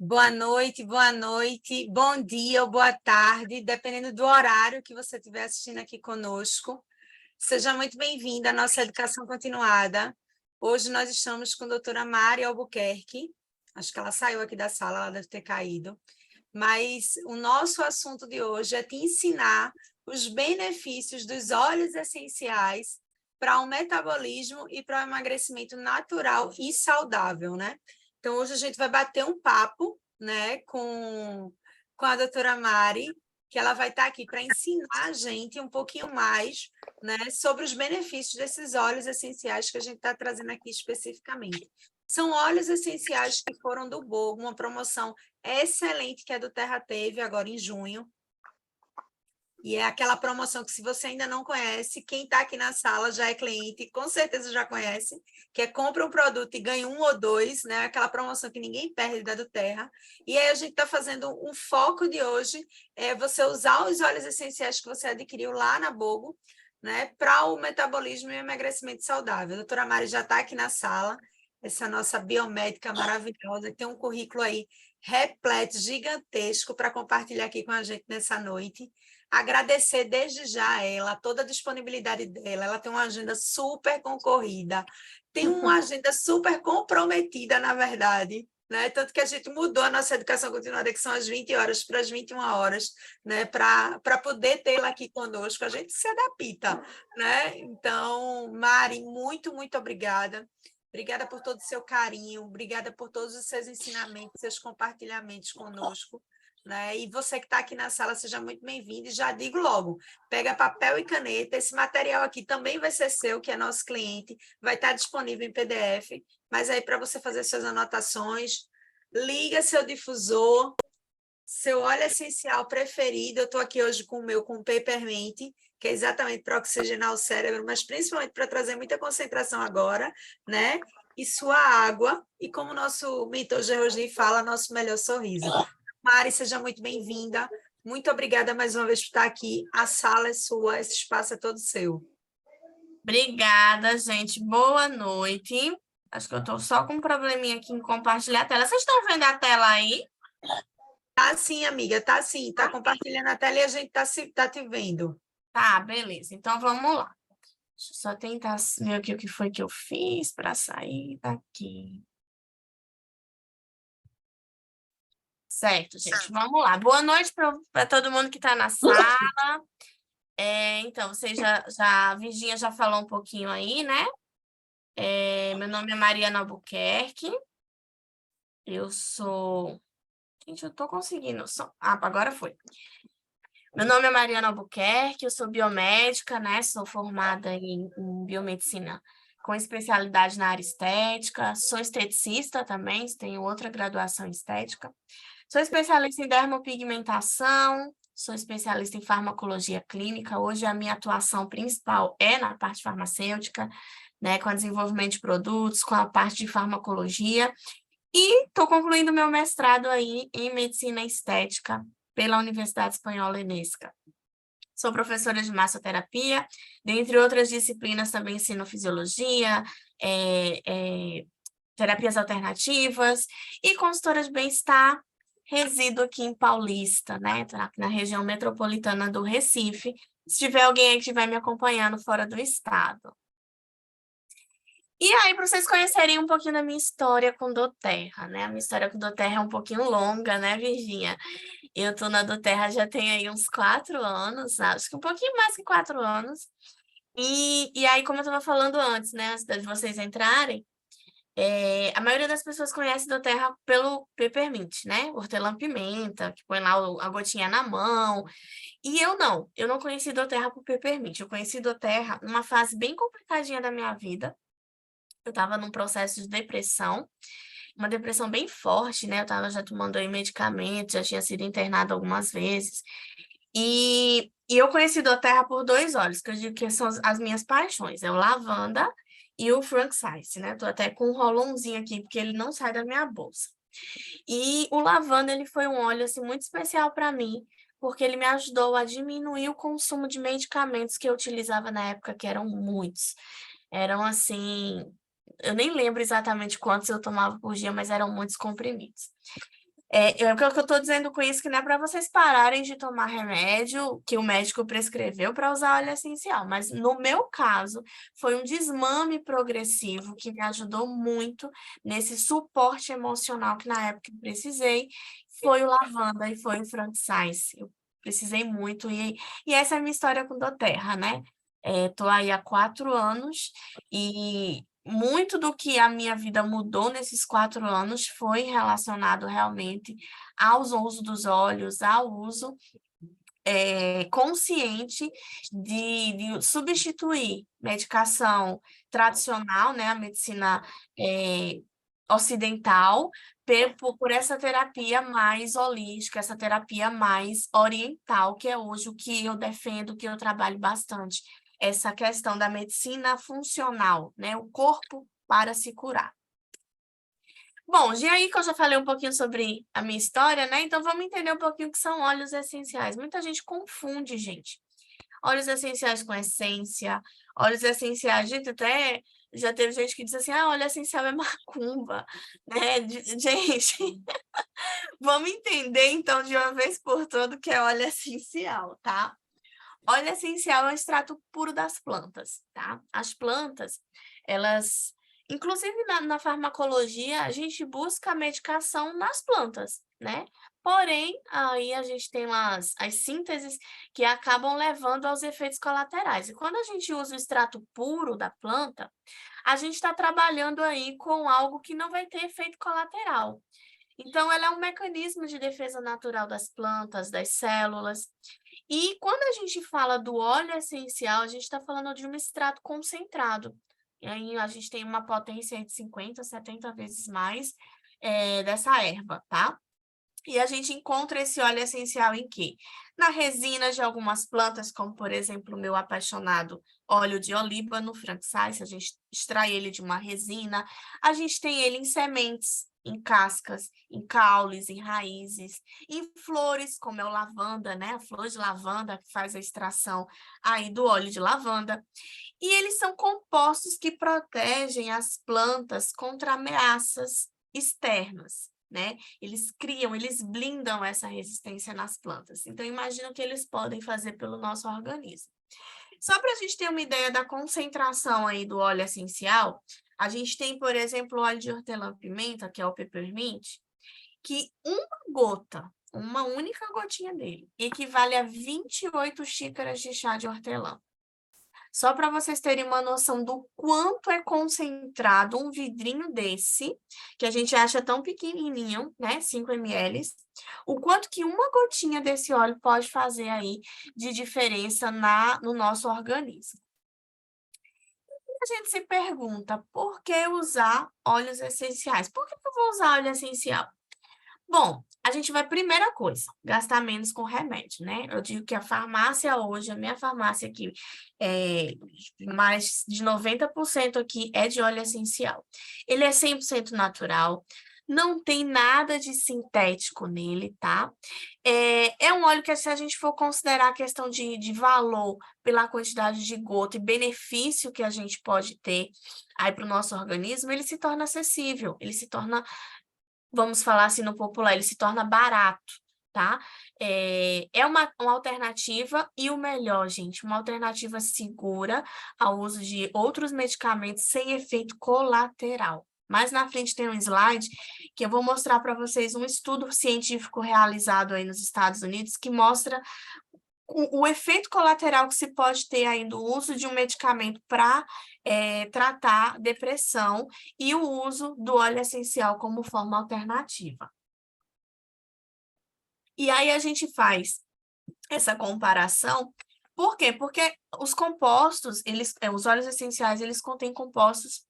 Boa noite, bom dia ou boa tarde, dependendo do horário que você estiver assistindo aqui conosco. Seja muito bem-vinda à nossa Educação Continuada. Hoje nós estamos com a doutora Mari Albuquerque. Acho que ela saiu aqui da sala, ela deve ter caído. Mas o nosso assunto de hoje é te ensinar os benefícios dos óleos essenciais para o metabolismo e para o emagrecimento natural e saudável, né? Então, hoje a gente vai bater um papo, né, com a doutora Mari, que ela vai estar aqui para ensinar a gente um pouquinho mais, né, sobre os benefícios desses óleos essenciais que a gente está trazendo aqui especificamente. São óleos essenciais que foram do Bogo, uma promoção excelente que a do Terra teve agora em junho. E é aquela promoção que, se você ainda não conhece, quem está aqui na sala já é cliente, com certeza já conhece, que é compra um produto e ganha um ou dois, né? Aquela promoção que ninguém perde da do Terra. E aí a gente está fazendo um foco de hoje, é você usar os óleos essenciais que você adquiriu lá na Bogo, né? Para o metabolismo e o emagrecimento saudável. A doutora Mari já está aqui na sala, essa nossa biomédica maravilhosa, que tem um currículo aí repleto, gigantesco, para compartilhar aqui com a gente nessa noite. Agradecer desde já a ela, toda a disponibilidade dela. Ela tem uma agenda super concorrida, tem uma agenda super comprometida, na verdade, né? Tanto que a gente mudou a nossa educação continuada, que são as 20 horas para as 21 horas, né? Para poder tê-la aqui conosco. A gente se adapta, né? Então, Mari, muito obrigada. Obrigada por todo o seu carinho, obrigada por todos os seus ensinamentos, seus compartilhamentos conosco. Né? E você que está aqui na sala, seja muito bem-vindo. E já digo logo, pega papel e caneta. Esse material aqui também vai ser seu, que é nosso cliente, vai estar disponível em PDF, mas aí para você fazer suas anotações, liga seu difusor, seu óleo essencial preferido. Eu estou aqui hoje com o meu, com o Peppermint, que é exatamente para oxigenar o cérebro, mas principalmente para trazer muita concentração agora, né? E sua água, e como o nosso mentor Gerosni fala, nosso melhor sorriso. Mari, seja muito bem-vinda. Muito obrigada mais uma vez por estar aqui. A sala é sua, esse espaço é todo seu. Obrigada, gente. Boa noite. Acho que eu estou só com um probleminha aqui em compartilhar a tela. Vocês estão vendo a tela aí? Tá sim, amiga, tá sim. Tá compartilhando a tela e a gente tá te vendo. Tá, beleza. Então, vamos lá. Deixa eu só tentar ver aqui o que foi que eu fiz para sair daqui. Certo, gente. Vamos lá. Boa noite para todo mundo que está na sala. Então, a Virgínia já falou um pouquinho aí, né? Meu nome é Mariana Albuquerque. Eu sou... Gente, eu tô conseguindo. Agora foi. Meu nome é Mariana Albuquerque, eu sou biomédica, né? Sou formada em biomedicina com especialidade na área estética. Sou esteticista também, tenho outra graduação em estética. Sou especialista em dermopigmentação, sou especialista em farmacologia clínica. Hoje a minha atuação principal é na parte farmacêutica, né? Com o desenvolvimento de produtos, com a parte de farmacologia. E estou concluindo meu mestrado aí em medicina estética pela Universidade Espanhola Enesca. Sou professora de massoterapia, dentre outras disciplinas também ensino fisiologia, terapias alternativas e consultora de bem-estar. Resido aqui em Paulista, né, na região metropolitana do Recife, se tiver alguém aí que estiver me acompanhando fora do estado. E aí, para vocês conhecerem um pouquinho da minha história com doTERRA, né? A minha história com doTERRA é um pouquinho longa, né, Virgínia? Eu tô na doTERRA já tem aí uns 4 anos, acho que um pouquinho mais que 4 anos. E aí, como eu estava falando antes, né, antes de vocês entrarem, a maioria das pessoas conhece doTERRA pelo Peppermint, né? Hortelã-pimenta, que põe lá a gotinha na mão. E eu não conheci doTERRA por Peppermint. Eu conheci doTERRA numa fase bem complicadinha da minha vida. Eu estava num processo de depressão, uma depressão bem forte, né? Eu estava já tomando aí medicamento, já tinha sido internada algumas vezes. E eu conheci doTERRA por 2 óleos, que eu digo que são as minhas paixões. É o lavanda e o frankincense, né? Tô até com um rolãozinho aqui, porque ele não sai da minha bolsa. E o lavanda, ele foi um óleo, assim, muito especial para mim, porque ele me ajudou a diminuir o consumo de medicamentos que eu utilizava na época, que eram muitos. Eram, assim, eu nem lembro exatamente quantos eu tomava por dia, mas eram muitos comprimidos. O que eu estou dizendo com isso que não é para vocês pararem de tomar remédio que o médico prescreveu para usar óleo essencial, mas no meu caso foi um desmame progressivo que me ajudou muito nesse suporte emocional que na época eu precisei, foi o lavanda e foi o frankincense. Eu precisei muito e essa é a minha história com doTERRA, né? Estou aí há 4 anos e muito do que a minha vida mudou nesses 4 anos foi relacionado realmente ao uso dos óleos, ao uso consciente de substituir medicação tradicional, né, a medicina ocidental, por essa terapia mais holística, essa terapia mais oriental, que é hoje o que eu defendo, que eu trabalho bastante, essa questão da medicina funcional, né, o corpo para se curar. Bom, e aí que eu já falei um pouquinho sobre a minha história, né? Então vamos entender um pouquinho o que são óleos essenciais. Muita gente confunde, gente. Óleos essenciais com essência, óleos essenciais, gente, até já teve gente que diz assim, óleo essencial é macumba, né? Gente, vamos entender então de uma vez por todas o que é óleo essencial, tá? Óleo essencial é um extrato puro das plantas, tá? As plantas, elas, inclusive na farmacologia, a gente busca a medicação nas plantas, né? Porém, aí a gente tem lá as sínteses que acabam levando aos efeitos colaterais. E quando a gente usa o extrato puro da planta, a gente está trabalhando aí com algo que não vai ter efeito colateral. Então, ela é um mecanismo de defesa natural das plantas, das células. E quando a gente fala do óleo essencial, a gente está falando de um extrato concentrado. E aí a gente tem uma potência de 50, 70 vezes mais dessa erva, tá? E a gente encontra esse óleo essencial em quê? Na resina de algumas plantas, como, por exemplo, o meu apaixonado óleo de olíbano, frankincense, a gente extrai ele de uma resina. A gente tem ele em sementes, em cascas, em caules, em raízes, em flores, como é o lavanda, né? A flor de lavanda que faz a extração aí do óleo de lavanda. E eles são compostos que protegem as plantas contra ameaças externas, né? Eles blindam essa resistência nas plantas. Então, imagina o que eles podem fazer pelo nosso organismo. Só para a gente ter uma ideia da concentração aí do óleo essencial, a gente tem, por exemplo, o óleo de hortelã-pimenta, que é o peppermint, que uma única gotinha dele, equivale a 28 xícaras de chá de hortelã. Só para vocês terem uma noção do quanto é concentrado um vidrinho desse, que a gente acha tão pequenininho, né, 5 ml, o quanto que uma gotinha desse óleo pode fazer aí de diferença no nosso organismo. E a gente se pergunta, por que usar óleos essenciais? Por que eu vou usar óleo essencial? Bom, a gente vai, primeira coisa, gastar menos com remédio, né? Eu digo que a farmácia hoje, a minha farmácia aqui, mais de 90% aqui é de óleo essencial. Ele é 100% natural, não tem nada de sintético nele, tá? É um óleo que, se a gente for considerar a questão de valor pela quantidade de gota e benefício que a gente pode ter aí para o nosso organismo, ele se torna acessível, ele se torna, vamos falar assim no popular, ele se torna barato, tá? É uma alternativa e o melhor, gente, uma alternativa segura ao uso de outros medicamentos sem efeito colateral. Mais na frente tem um slide que eu vou mostrar para vocês um estudo científico realizado aí nos Estados Unidos que mostra o efeito colateral que se pode ter aí do uso de um medicamento para tratar depressão e o uso do óleo essencial como forma alternativa. E aí a gente faz essa comparação. Por quê? Porque os compostos, os óleos essenciais, eles contêm compostos,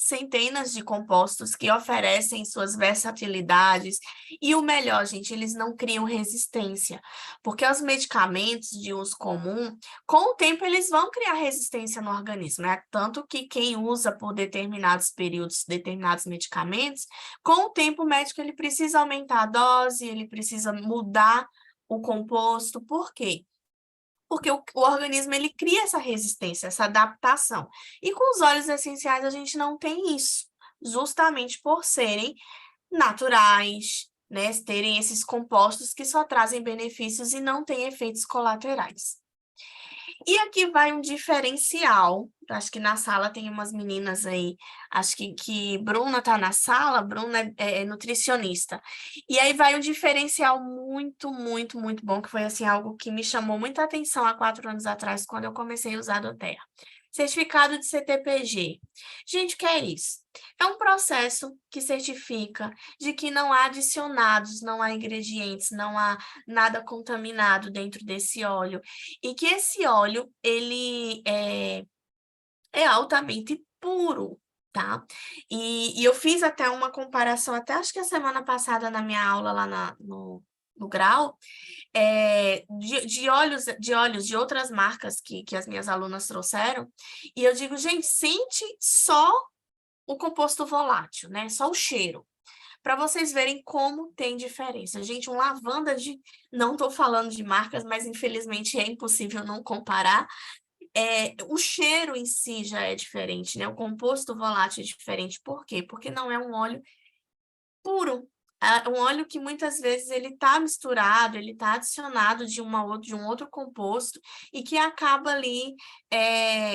centenas de compostos que oferecem suas versatilidades e o melhor, gente, eles não criam resistência, porque os medicamentos de uso comum, com o tempo eles vão criar resistência no organismo, né? Tanto que quem usa por determinados períodos determinados medicamentos, com o tempo o médico ele precisa aumentar a dose, ele precisa mudar o composto, por quê? Porque o organismo ele cria essa resistência, essa adaptação. E com os óleos essenciais a gente não tem isso, justamente por serem naturais, né, terem esses compostos que só trazem benefícios e não têm efeitos colaterais. E aqui vai um diferencial. Acho que na sala tem umas meninas aí. Acho que Bruna está na sala, Bruna é nutricionista. E aí vai um diferencial muito, muito, muito bom, que foi assim, algo que me chamou muita atenção há 4 anos atrás, quando eu comecei a usar a doTERRA. Certificado de CTPG. Gente, o que é isso? É um processo que certifica de que não há adicionados, não há ingredientes, não há nada contaminado dentro desse óleo. E que esse óleo, ele é altamente puro, tá? E eu fiz até uma comparação, até acho que a semana passada na minha aula lá no grau, de óleos de outras marcas que as minhas alunas trouxeram, e eu digo, gente, sente só o composto volátil, né? Só o cheiro, para vocês verem como tem diferença. Gente, um lavanda não estou falando de marcas, mas infelizmente é impossível não comparar. O cheiro em si já é diferente, né? O composto volátil é diferente. Por quê? Porque não é um óleo puro. É um óleo que muitas vezes ele está misturado, ele está adicionado de um outro composto e que acaba ali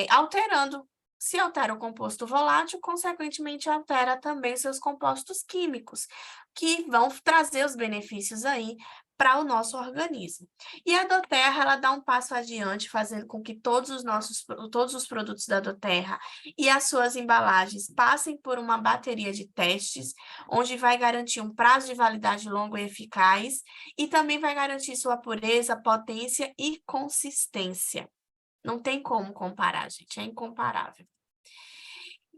alterando. Se altera o composto volátil, consequentemente altera também seus compostos químicos, que vão trazer os benefícios aí para o nosso organismo. E a doTERRA, ela dá um passo adiante, fazendo com que todos os produtos da doTERRA e as suas embalagens passem por uma bateria de testes, onde vai garantir um prazo de validade longo e eficaz, e também vai garantir sua pureza, potência e consistência. Não tem como comparar, gente, é incomparável.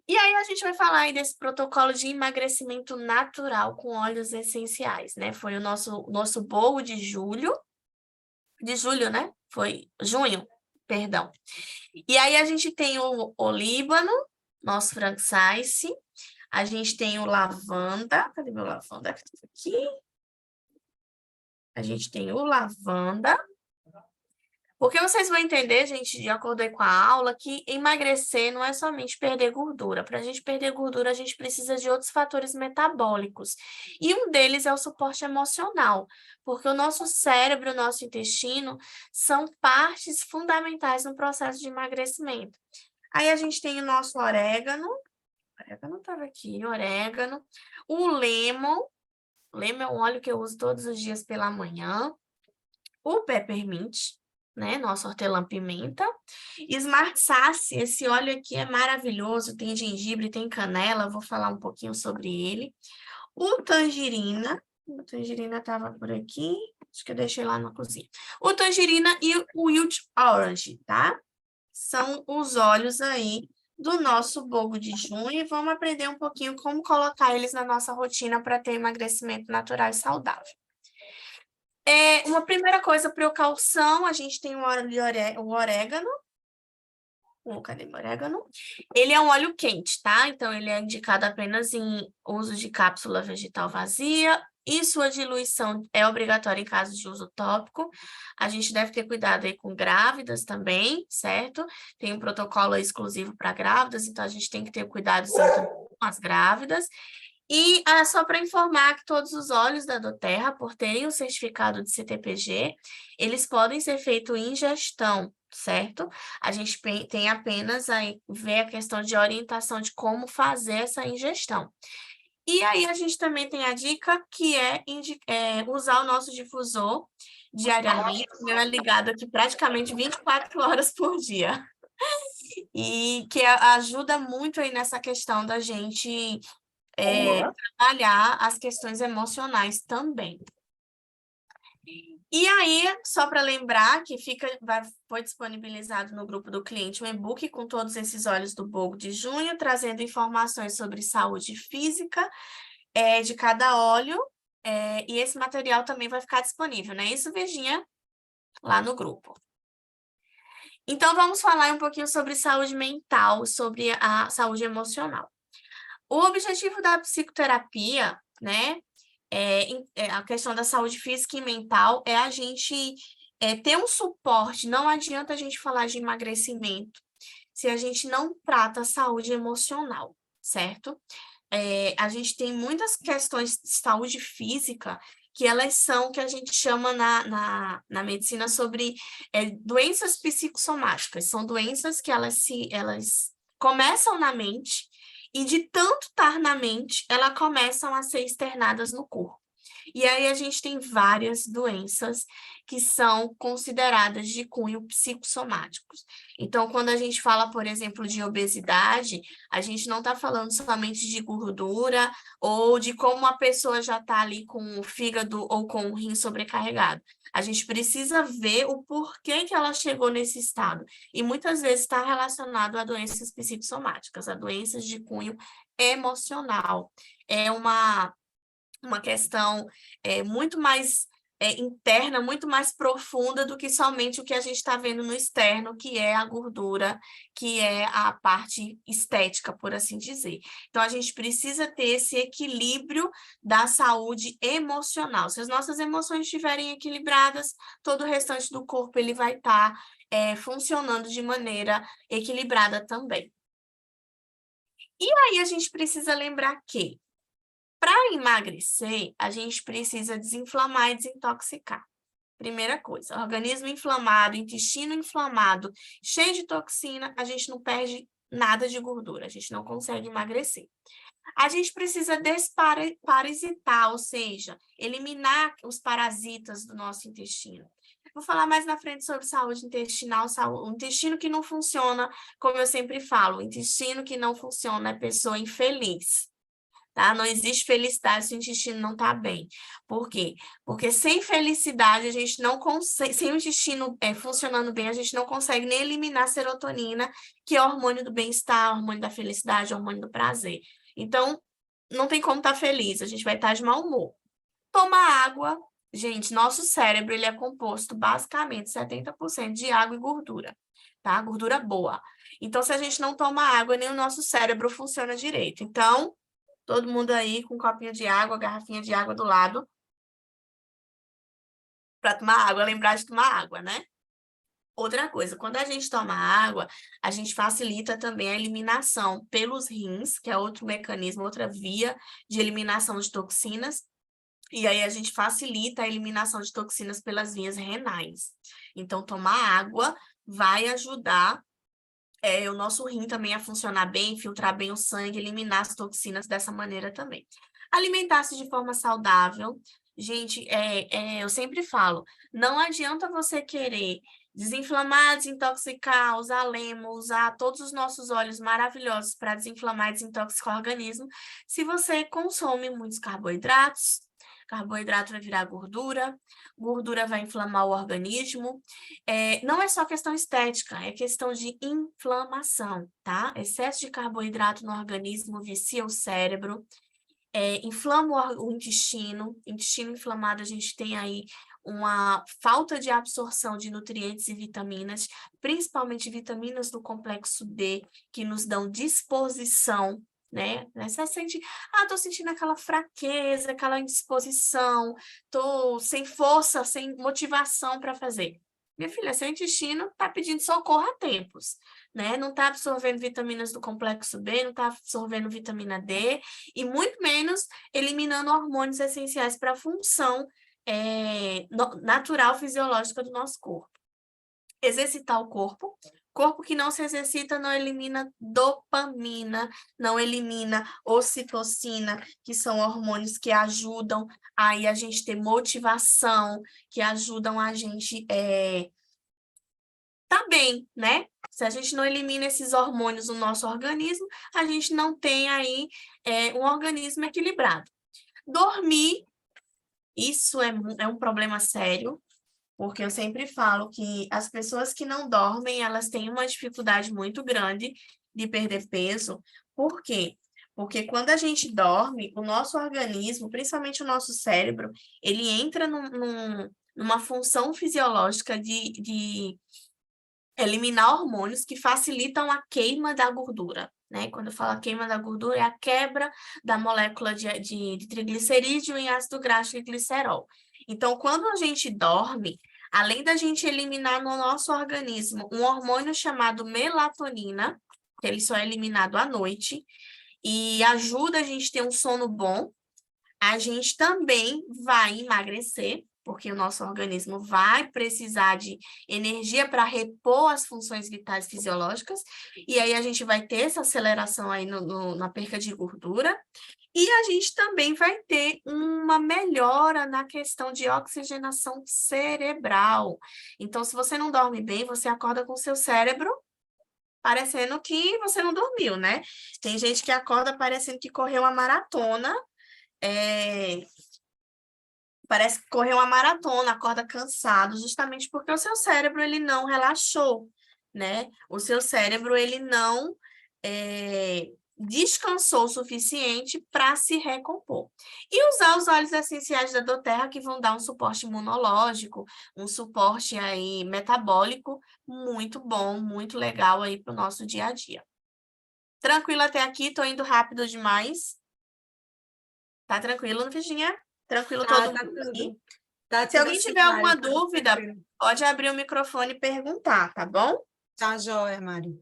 E aí a gente vai falar aí desse protocolo de emagrecimento natural com óleos essenciais, né? Foi o nosso bolo de julho, né? Foi junho, perdão. E aí a gente tem o olíbano, nosso frankincense, a gente tem o lavanda, cadê meu lavanda? Aqui. A gente tem o lavanda. Porque vocês vão entender, gente, de acordo aí com a aula, que emagrecer não é somente perder gordura. Para a gente perder gordura, a gente precisa de outros fatores metabólicos. E um deles é o suporte emocional, porque o nosso cérebro, o nosso intestino são partes fundamentais no processo de emagrecimento. Aí a gente tem o nosso orégano estava aqui, orégano, o lemon é um óleo que eu uso todos os dias pela manhã, o peppermint, né, nosso hortelã-pimenta, Smart Sass, esse óleo aqui é maravilhoso, tem gengibre, tem canela, vou falar um pouquinho sobre ele, o tangerina estava por aqui, acho que eu deixei lá na cozinha, o tangerina e o wild orange, tá? São os óleos aí do nosso bolo de junho e vamos aprender um pouquinho como colocar eles na nossa rotina para ter emagrecimento natural e saudável. Uma primeira coisa, precaução, a gente tem o orégano. Cadê o orégano? Ele é um óleo quente, tá? Então, ele é indicado apenas em uso de cápsula vegetal vazia e sua diluição é obrigatória em caso de uso tópico. A gente deve ter cuidado aí com grávidas também, certo? Tem um protocolo exclusivo para grávidas, então a gente tem que ter cuidado sempre com as grávidas. E só para informar que todos os óleos da doTERRA, por terem o certificado de CTPG, eles podem ser feitos em ingestão, certo? A gente tem apenas aí ver a questão de orientação de como fazer essa ingestão. E aí a gente também tem a dica que é usar o nosso difusor diariamente, o meu é ligado aqui praticamente 24 horas por dia. E que ajuda muito aí nessa questão da gente trabalhar as questões emocionais também. E aí, só para lembrar que foi disponibilizado no grupo do cliente um e-book com todos esses óleos do bolo de junho, trazendo informações sobre saúde física de cada óleo, e esse material também vai ficar disponível, né? Isso, Virginia, lá no grupo. Então, vamos falar um pouquinho sobre saúde mental, sobre a saúde emocional. O objetivo da psicoterapia, né, a questão da saúde física e mental é a gente ter um suporte. Não adianta a gente falar de emagrecimento se a gente não trata a saúde emocional, certo? a gente tem muitas questões de saúde física que elas são, que a gente chama na medicina sobre doenças psicossomáticas. São doenças que elas começam na mente e de tanto estar na mente, elas começam a ser externadas no corpo. E aí a gente tem várias doenças que são consideradas de cunho psicossomáticos. Então, quando a gente fala, por exemplo, de obesidade, a gente não está falando somente de gordura ou de como a pessoa já está ali com o fígado ou com o rim sobrecarregado. A gente precisa ver o porquê que ela chegou nesse estado. E muitas vezes está relacionado a doenças psicossomáticas, a doenças de cunho emocional. É uma questão muito mais interna, muito mais profunda do que somente o que a gente está vendo no externo, que é a gordura, que é a parte estética, por assim dizer. Então, a gente precisa ter esse equilíbrio da saúde emocional. Se as nossas emoções estiverem equilibradas, todo o restante do corpo ele vai estar funcionando de maneira equilibrada também. E aí a gente precisa lembrar que para emagrecer, a gente precisa desinflamar e desintoxicar. Primeira coisa, organismo inflamado, intestino inflamado, cheio de toxina, a gente não perde nada de gordura, a gente não consegue emagrecer. A gente precisa desparasitar, ou seja, eliminar os parasitas do nosso intestino. Vou falar mais na frente sobre saúde intestinal, o intestino que não funciona, como eu sempre falo, o intestino que não funciona é pessoa infeliz. Tá? Não existe felicidade se o intestino não está bem. Por quê? Porque sem felicidade, a gente não consegue, sem o intestino funcionando bem, a gente não consegue nem eliminar a serotonina, que é o hormônio do bem-estar, o hormônio da felicidade, o hormônio do prazer. Então, não tem como estar feliz, a gente vai estar de mau humor. Toma água. Gente, nosso cérebro ele é composto basicamente 70% de água e gordura, tá? Gordura boa. Então, se a gente não toma água, nem o nosso cérebro funciona direito. Então, todo mundo aí com um copinho de água, garrafinha de água do lado, para tomar água, lembrar de tomar água, né? Outra coisa, quando a gente toma água, a gente facilita também a eliminação pelos rins, que é outro mecanismo, outra via de eliminação de toxinas, e aí a gente facilita a eliminação de toxinas pelas vias renais. Então, tomar água vai ajudar o nosso rim também a funcionar bem, filtrar bem o sangue, eliminar as toxinas dessa maneira também. Alimentar-se de forma saudável. Gente, eu sempre falo, não adianta você querer desinflamar, desintoxicar, usar lemo, usar todos os nossos óleos maravilhosos para desinflamar e desintoxicar o organismo, se você consome muitos carboidratos. Carboidrato vai virar gordura, gordura vai inflamar o organismo. Não é só questão estética, é questão de inflamação, tá? Excesso de carboidrato no organismo vicia o cérebro, inflama o intestino inflamado, a gente tem aí uma falta de absorção de nutrientes e vitaminas, principalmente vitaminas do complexo D, que nos dão disposição, né? Você sente, tô sentindo aquela fraqueza, aquela indisposição, tô sem força, sem motivação para fazer. Minha filha, seu intestino está pedindo socorro há tempos, né? Não está absorvendo vitaminas do complexo B, não está absorvendo vitamina D, e muito menos eliminando hormônios essenciais para a função natural, fisiológica do nosso corpo. Exercitar o corpo. Corpo que não se exercita não elimina dopamina, não elimina ocitocina, que são hormônios que ajudam aí a gente ter motivação, que ajudam a gente tá bem, né? Se a gente não elimina esses hormônios no nosso organismo, a gente não tem aí um organismo equilibrado. Dormir, isso é um problema sério, porque eu sempre falo que as pessoas que não dormem, elas têm uma dificuldade muito grande de perder peso. Por quê? Porque quando a gente dorme, o nosso organismo, principalmente o nosso cérebro, ele entra numa função fisiológica de eliminar hormônios que facilitam a queima da gordura, né? Quando eu falo queima da gordura, é a quebra da molécula de triglicerídeo em ácido graxo e glicerol. Então, quando a gente dorme, além da gente eliminar no nosso organismo um hormônio chamado melatonina, que ele só é eliminado à noite, e ajuda a gente a ter um sono bom, a gente também vai emagrecer, porque o nosso organismo vai precisar de energia para repor as funções vitais fisiológicas, e aí a gente vai ter essa aceleração aí na perca de gordura, e a gente também vai ter uma melhora na questão de oxigenação cerebral. Então, se você não dorme bem, você acorda com seu cérebro parecendo que você não dormiu, né? Tem gente que acorda parecendo que correu uma maratona, parece que correu uma maratona, acorda cansado, justamente porque o seu cérebro ele não relaxou, né? O seu cérebro ele não descansou o suficiente para se recompor. E usar os óleos essenciais da doTERRA que vão dar um suporte imunológico, um suporte aí metabólico muito bom, muito legal aí para o nosso dia a dia. Tranquilo até aqui? Tô indo rápido demais. Tá tranquilo, Virginia? Tranquilo todo Tá mundo aí? tudo. Tá Se tudo alguém sim, tiver Mari. alguma Tá tudo dúvida, tranquilo. pode abrir o microfone e perguntar, tá bom? Tá joia, Mari.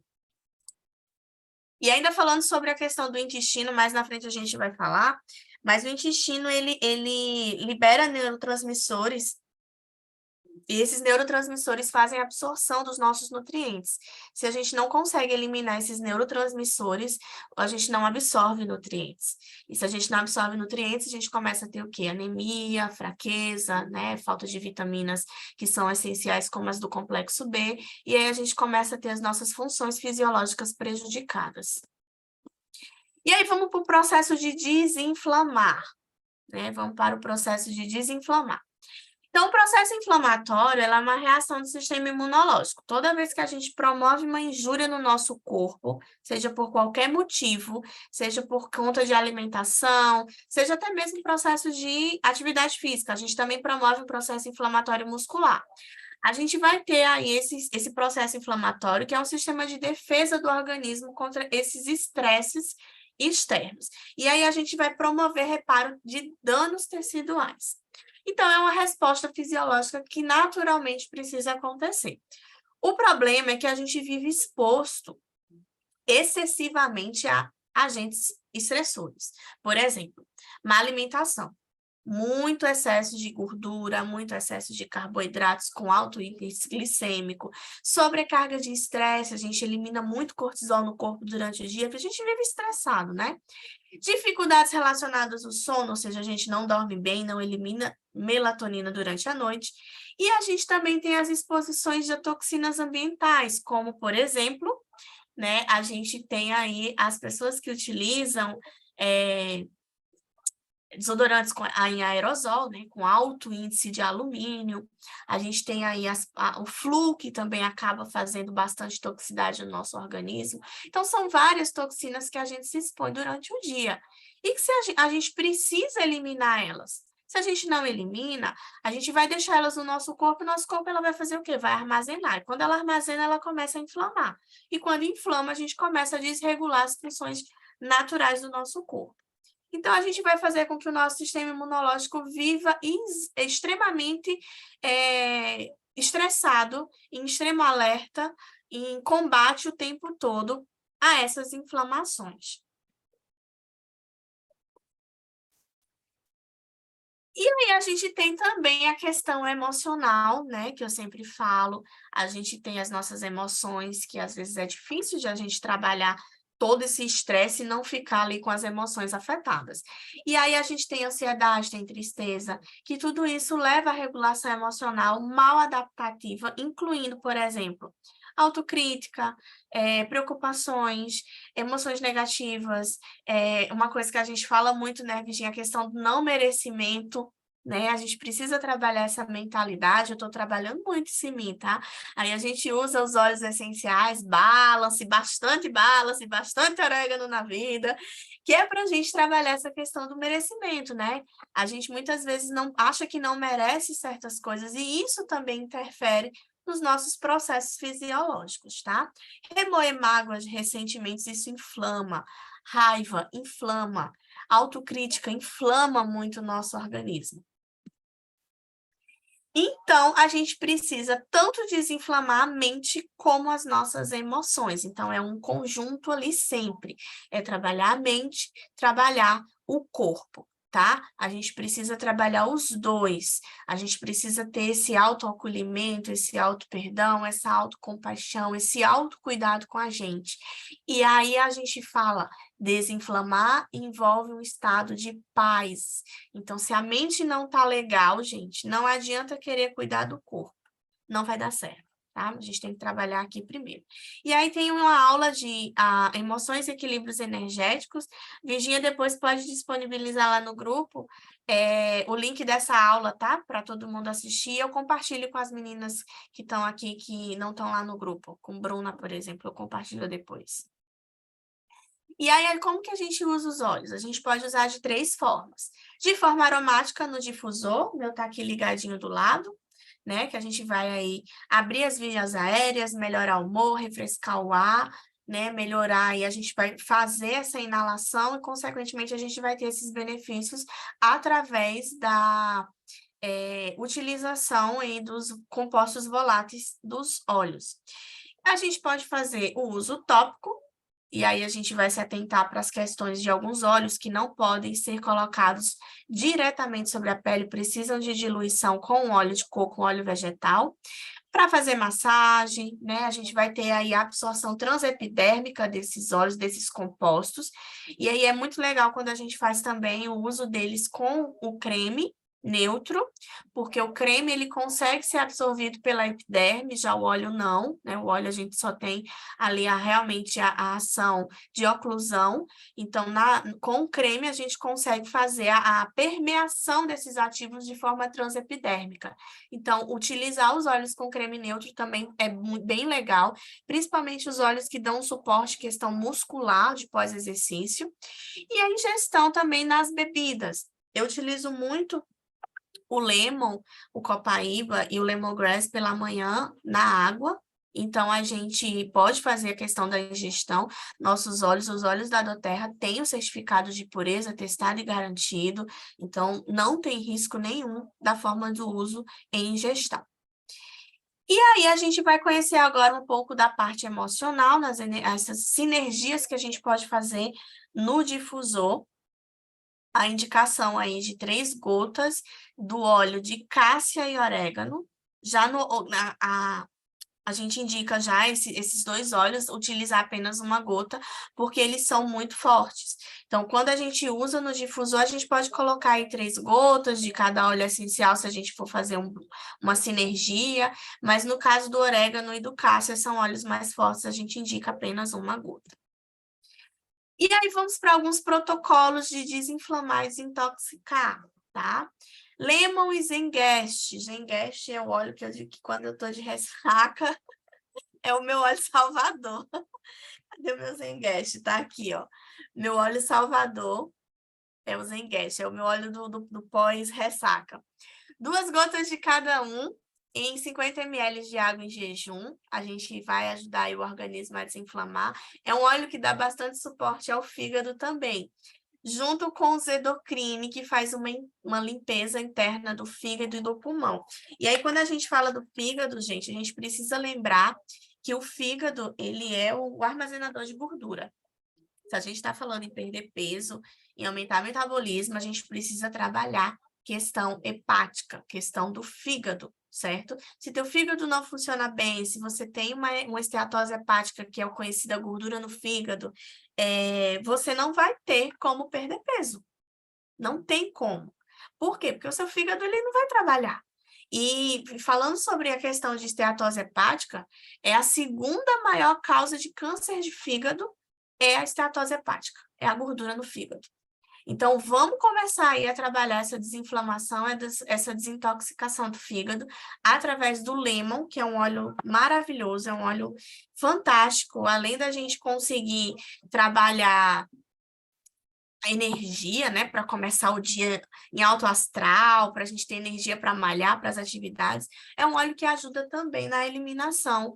E ainda falando sobre a questão do intestino, mais na frente a gente vai falar, mas o intestino, ele libera neurotransmissores, e esses neurotransmissores fazem a absorção dos nossos nutrientes. Se a gente não consegue eliminar esses neurotransmissores, a gente não absorve nutrientes. E se a gente não absorve nutrientes, a gente começa a ter o quê? Anemia, fraqueza, né? Falta de vitaminas que são essenciais, como as do complexo B, e aí a gente começa a ter as nossas funções fisiológicas prejudicadas. E aí vamos para o processo de desinflamar, né? Vamos para o processo de desinflamar. Então, o processo inflamatório é uma reação do sistema imunológico. Toda vez que a gente promove uma injúria no nosso corpo, seja por qualquer motivo, seja por conta de alimentação, seja até mesmo processo de atividade física, a gente também promove um processo inflamatório muscular. A gente vai ter aí esse processo inflamatório, que é um sistema de defesa do organismo contra esses estresses externos. E aí a gente vai promover reparo de danos teciduais. Então, é uma resposta fisiológica que naturalmente precisa acontecer. O problema é que a gente vive exposto excessivamente a agentes estressores. Por exemplo, má alimentação. Muito excesso de gordura, muito excesso de carboidratos com alto índice glicêmico, sobrecarga de estresse, a gente elimina muito cortisol no corpo durante o dia, porque a gente vive estressado, né? Dificuldades relacionadas ao sono, ou seja, a gente não dorme bem, não elimina melatonina durante a noite. E a gente também tem as exposições de toxinas ambientais, como, por exemplo, né, a gente tem aí as pessoas que utilizam desodorantes em aerosol, né, com alto índice de alumínio. A gente tem aí o flúor, que também acaba fazendo bastante toxicidade no nosso organismo. Então, são várias toxinas que a gente se expõe durante o dia. E que se a gente precisa eliminar elas. Se a gente não elimina, a gente vai deixar elas no nosso corpo, e nosso corpo ela vai fazer o quê? Vai armazenar. E quando ela armazena, ela começa a inflamar. E quando inflama, a gente começa a desregular as funções naturais do nosso corpo. Então, a gente vai fazer com que o nosso sistema imunológico viva extremamente estressado, em extremo alerta, em combate o tempo todo a essas inflamações. E aí a gente tem também a questão emocional, né, que eu sempre falo, a gente tem as nossas emoções, que às vezes é difícil de a gente trabalhar todo esse estresse e não ficar ali com as emoções afetadas. E aí a gente tem ansiedade, tem tristeza, que tudo isso leva à regulação emocional mal adaptativa, incluindo, por exemplo, autocrítica, preocupações, emoções negativas, uma coisa que a gente fala muito, né, Virginia, a questão do não merecimento, né? A gente precisa trabalhar essa mentalidade, eu estou trabalhando muito isso em mim, tá? Aí a gente usa os óleos essenciais, bastante orégano na vida, que é para a gente trabalhar essa questão do merecimento, né? A gente muitas vezes não acha que não merece certas coisas, e isso também interfere nos nossos processos fisiológicos, tá? Remoer mágoas, ressentimentos, isso inflama. Raiva inflama. Autocrítica inflama muito o nosso organismo. Então, a gente precisa tanto desinflamar a mente como as nossas emoções. Então, é um conjunto ali sempre. É trabalhar a mente, trabalhar o corpo, tá? A gente precisa trabalhar os dois. A gente precisa ter esse autoacolhimento, esse auto-perdão, essa autocompaixão, esse autocuidado com a gente. E aí a gente fala, desinflamar envolve um estado de paz. Então, se a mente não tá legal, gente, não adianta querer cuidar do corpo. Não vai dar certo, tá? A gente tem que trabalhar aqui primeiro. E aí tem uma aula de emoções e equilíbrios energéticos. Virginia depois pode disponibilizar lá no grupo o link dessa aula, tá? Para todo mundo assistir. Eu compartilho com as meninas que estão aqui, que não estão lá no grupo. Com Bruna, por exemplo, eu compartilho depois. E aí, como que a gente usa os óleos? A gente pode usar de 3 formas. De forma aromática no difusor, o meu tá aqui ligadinho do lado, né? Que a gente vai aí abrir as vias aéreas, melhorar o humor, refrescar o ar, né? Melhorar aí, a gente vai fazer essa inalação e, consequentemente, a gente vai ter esses benefícios através da utilização aí dos compostos voláteis dos óleos. A gente pode fazer o uso tópico, e aí a gente vai se atentar para as questões de alguns óleos que não podem ser colocados diretamente sobre a pele, precisam de diluição com óleo de coco, óleo vegetal. Para fazer massagem, né, a gente vai ter aí a absorção transepidérmica desses óleos, desses compostos. E aí é muito legal quando a gente faz também o uso deles com o creme neutro, porque o creme ele consegue ser absorvido pela epiderme, já o óleo não, né? O óleo a gente só tem ali realmente a ação de oclusão, então com o creme a gente consegue fazer a permeação desses ativos de forma transepidérmica. Então, utilizar os óleos com creme neutro também é bem legal, principalmente os óleos que dão suporte questão muscular de pós-exercício, e a ingestão também nas bebidas. Eu utilizo muito o lemon, o copaíba e o lemongrass pela manhã na água. Então, a gente pode fazer a questão da ingestão. Nossos óleos, os óleos da doTERRA, têm o certificado de pureza testado e garantido. Então, não tem risco nenhum da forma do uso em ingestão. E aí, a gente vai conhecer agora um pouco da parte emocional, essas sinergias que a gente pode fazer no difusor. A indicação aí de 3 gotas do óleo de cássia e orégano. Já a gente indica já esses 2 óleos, utilizar apenas uma gota, porque eles são muito fortes. Então, quando a gente usa no difusor, a gente pode colocar aí 3 gotas de cada óleo essencial, se a gente for fazer uma sinergia, mas no caso do orégano e do cássia, são óleos mais fortes, a gente indica apenas uma gota. E aí vamos para alguns protocolos de desinflamar e desintoxicar, tá? Lemon e Zengest. Zengest é o óleo que eu digo que quando eu estou de ressaca, é o meu óleo salvador. Cadê o meu Zengest? Tá aqui, ó. Meu óleo salvador é o Zengest, é o meu óleo do pós-ressaca. 2 gotas de cada um em 50 ml de água em jejum. A gente vai ajudar aí o organismo a desinflamar. É um óleo que dá bastante suporte ao fígado também. Junto com o Zedocrine, que faz uma limpeza interna do fígado e do pulmão. E aí, quando a gente fala do fígado, gente, a gente precisa lembrar que o fígado, ele é o armazenador de gordura. Se a gente está falando em perder peso, em aumentar o metabolismo, a gente precisa trabalhar questão hepática, questão do fígado, certo? Se teu fígado não funciona bem, se você tem uma esteatose hepática, que é a conhecida gordura no fígado, você não vai ter como perder peso. Não tem como. Por quê? Porque o seu fígado ele não vai trabalhar. E falando sobre a questão de esteatose hepática, é a segunda maior causa de câncer de fígado, é a esteatose hepática, é a gordura no fígado. Então, vamos começar aí a trabalhar essa desinflamação, essa desintoxicação do fígado, através do lemon, que é um óleo maravilhoso, é um óleo fantástico, além da gente conseguir trabalhar a energia, né, para começar o dia em alto astral, para a gente ter energia para malhar, para as atividades, é um óleo que ajuda também na eliminação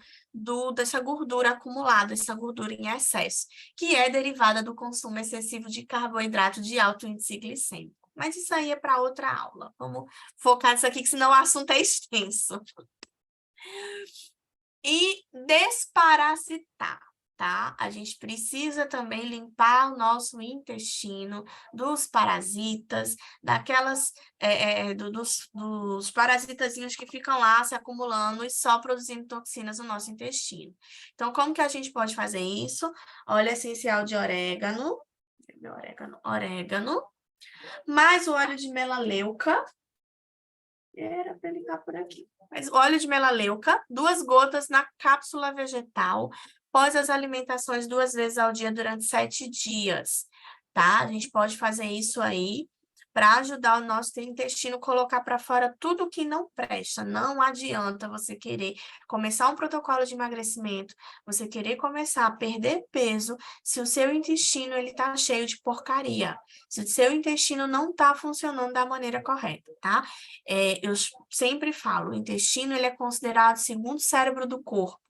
dessa gordura acumulada, essa gordura em excesso, que é derivada do consumo excessivo de carboidrato de alto índice glicêmico. Mas isso aí é para outra aula. Vamos focar nisso aqui, que senão o assunto é extenso. E desparasitar, tá? A gente precisa também limpar o nosso intestino dos parasitas, dos parasitazinhos que ficam lá se acumulando e só produzindo toxinas no nosso intestino. Então, como que a gente pode fazer isso? Óleo essencial de orégano, mais o óleo de melaleuca. Era para ele estar por aqui. Mas óleo de melaleuca, 2 gotas na cápsula vegetal, após as alimentações 2 vezes ao dia durante 7 dias, tá? A gente pode fazer isso aí para ajudar o nosso intestino a colocar para fora tudo que não presta. Não adianta você querer começar um protocolo de emagrecimento, você querer começar a perder peso, se o seu intestino ele tá cheio de porcaria, se o seu intestino não está funcionando da maneira correta, tá? Eu sempre falo, o intestino ele é considerado o segundo cérebro do corpo.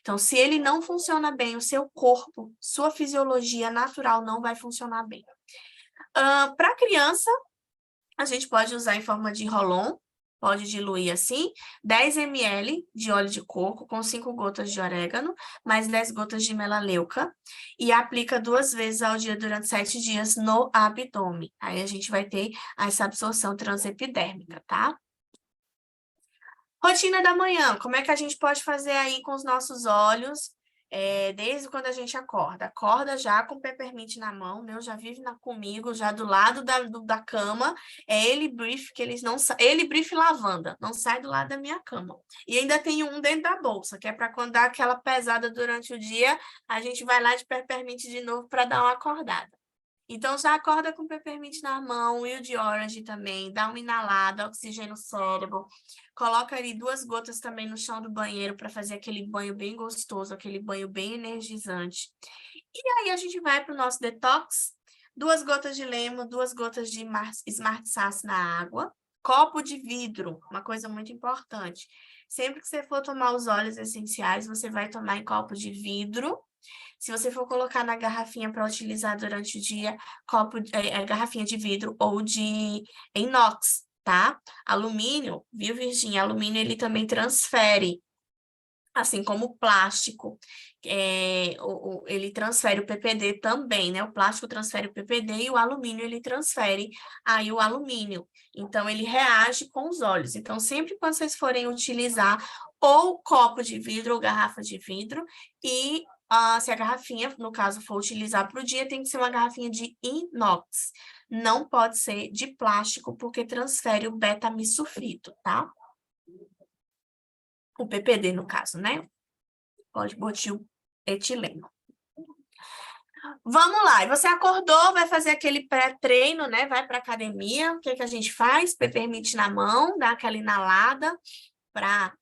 Então, se ele não funciona bem, o seu corpo, sua fisiologia natural não vai funcionar bem. Para criança, a gente pode usar em forma de roll-on, pode diluir assim, 10 ml de óleo de coco com 5 gotas de orégano, mais 10 gotas de melaleuca, e aplica 2 vezes ao dia durante 7 dias no abdômen. Aí a gente vai ter essa absorção transepidérmica, tá? Rotina da manhã, como é que a gente pode fazer aí com os nossos olhos, desde quando a gente acorda? Acorda já com o peppermint na mão, meu, já vive comigo, já do lado da cama, ele brief, que eles não ele brief lavanda, não sai do lado da minha cama. E ainda tem um dentro da bolsa, que é para quando dá aquela pesada durante o dia, a gente vai lá de peppermint de novo para dar uma acordada. Então, já acorda com o peppermint na mão e o de orange também, dá uma inalada, oxigênio o cérebro, coloca ali 2 gotas também no chão do banheiro para fazer aquele banho bem gostoso, aquele banho bem energizante. E aí a gente vai para o nosso detox, 2 gotas de lemo, 2 gotas de Smart Sass na água, copo de vidro, uma coisa muito importante. Sempre que você for tomar os óleos essenciais, você vai tomar em copo de vidro. Se você for colocar na garrafinha para utilizar durante o dia, garrafinha de vidro ou de inox, tá? Alumínio, viu, Virginia? Alumínio ele também transfere, assim como o plástico, ele transfere o PPD também, né? O plástico transfere o PPD e o alumínio ele transfere aí o alumínio. Então, ele reage com os óleos. Então, sempre quando vocês forem utilizar ou copo de vidro ou garrafa de vidro, e se a garrafinha, no caso, for utilizar para o dia, tem que ser uma garrafinha de inox. Não pode ser de plástico, porque transfere o beta-amisulfito, tá? O PPD, no caso, né? Pode botar o etileno. Vamos lá, e você acordou, vai fazer aquele pré-treino, né? Vai para academia, o que que a gente faz? Peppermint na mão, dá aquela inalada para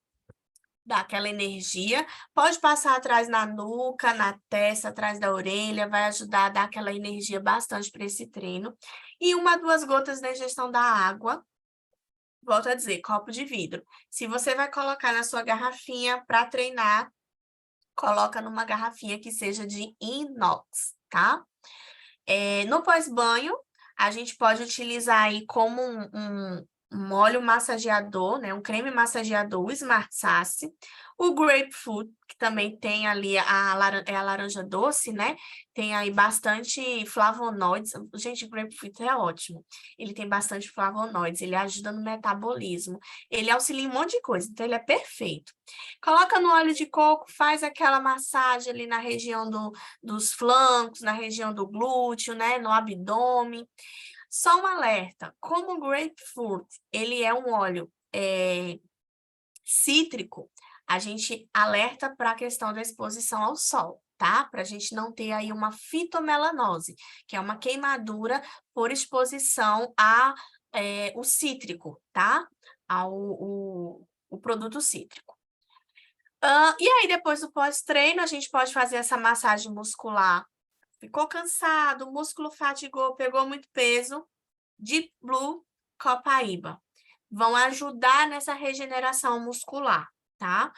dar aquela energia. Pode passar atrás na nuca, na testa, atrás da orelha, vai ajudar a dar aquela energia bastante para esse treino. E 1 2 gotas da ingestão da água. Volto a dizer, copo de vidro. Se você vai colocar na sua garrafinha para treinar, coloca numa garrafinha que seja de inox, tá? No pós-banho, a gente pode utilizar aí como um óleo massageador, né? Um creme massageador, o Smart Sass, o Grapefruit, que também tem ali a laranja doce, né? Tem aí bastante flavonoides. Gente, o Grapefruit é ótimo. Ele tem bastante flavonoides, ele ajuda no metabolismo, ele auxilia em um monte de coisa, então ele é perfeito. Coloca no óleo de coco, faz aquela massagem ali na região dos flancos, na região do glúteo, né? No abdômen. Só um alerta, como o grapefruit, ele é um óleo cítrico, a gente alerta para a questão da exposição ao sol, tá? Para a gente não ter aí uma fitomelanose, que é uma queimadura por exposição o cítrico, tá? O produto cítrico. E aí, depois do pós-treino, a gente pode fazer essa massagem muscular. Ficou cansado, o músculo fatigou, pegou muito peso, Deep Blue Copaíba. Vão ajudar nessa regeneração muscular, tá?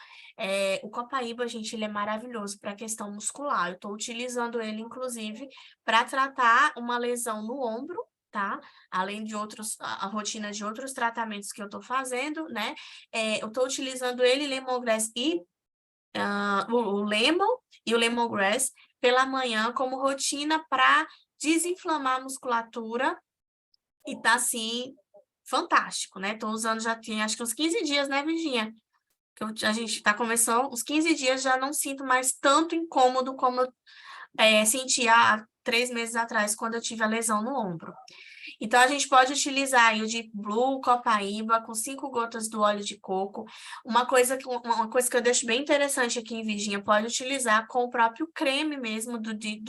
O Copaíba, gente, ele é maravilhoso para a questão muscular. Eu estou utilizando ele, inclusive, para tratar uma lesão no ombro, tá? Além de a rotina de outros tratamentos que eu estou fazendo, né? Eu estou utilizando ele, lemongrass e o lemon e o lemongrass pela manhã como rotina para desinflamar a musculatura e tá, assim, fantástico, né? Estou usando já tem, acho que uns 15 dias, né, Virginia? A gente está começando, uns 15 dias já não sinto mais tanto incômodo como eu sentia há 3 meses atrás, quando eu tive a lesão no ombro. Então, a gente pode utilizar aí o Deep Blue, Copaíba, com 5 gotas do óleo de coco. Uma coisa que eu deixo bem interessante aqui em Virgínia, pode utilizar com o próprio creme mesmo do Deep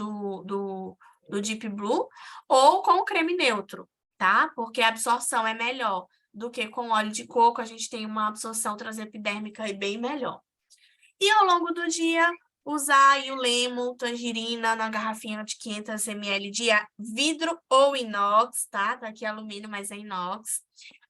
Blue, ou com o creme neutro, tá? Porque a absorção é melhor do que com óleo de coco, a gente tem uma absorção transepidérmica aí bem melhor. E ao longo do dia, usar aí o lemon, tangerina na garrafinha de 500 ml de vidro ou inox, tá? Tá aqui alumínio, mas é inox.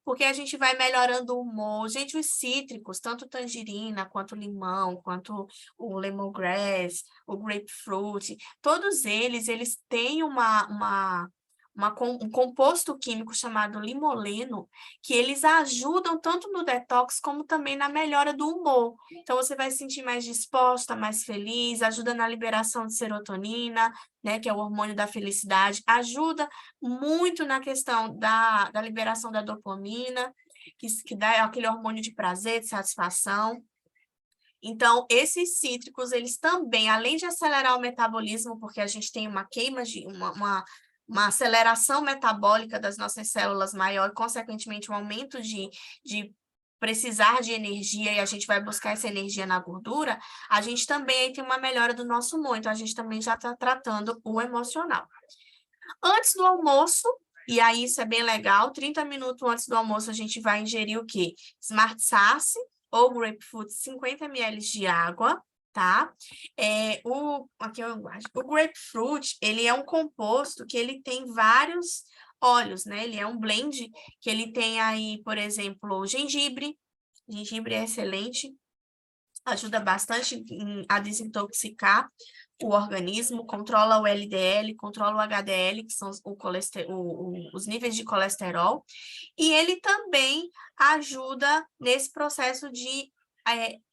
Porque a gente vai melhorando o humor. Gente, os cítricos, tanto tangerina, quanto limão, quanto o lemongrass, o grapefruit, todos eles têm um composto químico chamado limoleno, que eles ajudam tanto no detox como também na melhora do humor. Então, você vai se sentir mais disposta, mais feliz, ajuda na liberação de serotonina, né, que é o hormônio da felicidade, ajuda muito na questão da liberação da dopamina, que dá aquele hormônio de prazer, de satisfação. Então, esses cítricos, eles também, além de acelerar o metabolismo, porque a gente tem uma queima de uma aceleração metabólica das nossas células maior e, consequentemente, um aumento de precisar de energia, e a gente vai buscar essa energia na gordura, a gente também tem uma melhora do nosso humor, então a gente também já está tratando o emocional. Antes do almoço, e aí isso é bem legal, 30 minutos antes do almoço a gente vai ingerir o quê? Smart Sasse ou grapefruit, 50 ml de água, tá? O grapefruit, ele é um composto que ele tem vários óleos, né? Ele é um blend que ele tem aí, por exemplo, gengibre. Gengibre é excelente, ajuda bastante a desintoxicar o organismo, controla o LDL, controla o HDL, que são os níveis de colesterol, e ele também ajuda nesse processo de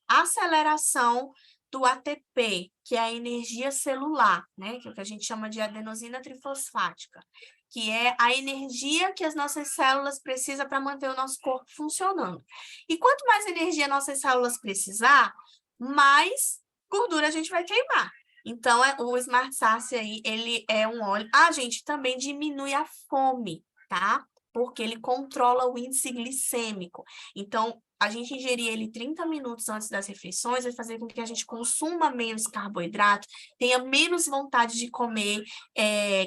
aceleração do ATP, que é a energia celular, né? Que é o que a gente chama de adenosina trifosfática, que é a energia que as nossas células precisam para manter o nosso corpo funcionando. E quanto mais energia nossas células precisar, mais gordura a gente vai queimar. Então, o Smart Sasse aí, ele é um óleo. Gente, também diminui a fome, tá? Porque ele controla o índice glicêmico. Então, a gente ingerir ele 30 minutos antes das refeições vai fazer com que a gente consuma menos carboidrato, tenha menos vontade de comer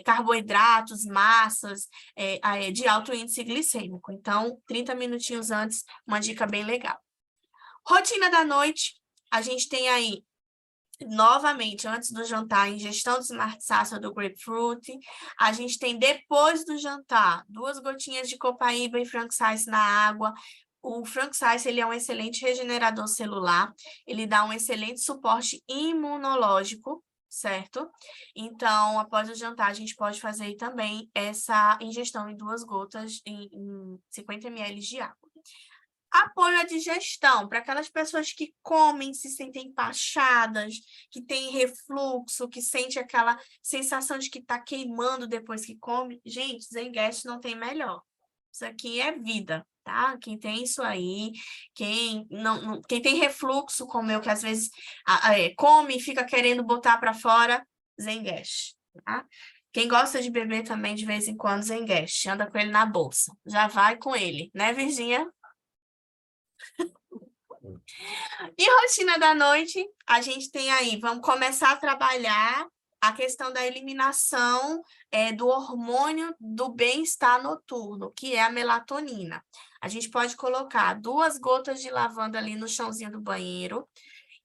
carboidratos, massas de alto índice glicêmico. Então, 30 minutinhos antes, uma dica bem legal. Rotina da noite, a gente tem aí, novamente, antes do jantar, a ingestão do Smart Sasse ou do grapefruit. A gente tem, depois do jantar, 2 gotinhas de copaíba e Frank Sasse na água. O Frank Sasse, ele é um excelente regenerador celular, ele dá um excelente suporte imunológico, certo? Então, após o jantar, a gente pode fazer também essa ingestão em 2 gotas em 50 ml de água. Apoio à digestão, para aquelas pessoas que comem, se sentem empachadas, que têm refluxo, que sente aquela sensação de que está queimando depois que come. Gente, Zengest não tem melhor. Isso aqui é vida, tá? Quem tem isso aí, quem tem refluxo, como eu, que às vezes come e fica querendo botar para fora, Zengest, tá? Quem gosta de beber também, de vez em quando, Zengest, anda com ele na bolsa. Já vai com ele, né, Virginia? E rotina da noite, a gente tem aí, vamos começar a trabalhar a questão da eliminação do hormônio do bem-estar noturno, que é a melatonina. A gente pode colocar 2 gotas de lavanda ali no chãozinho do banheiro.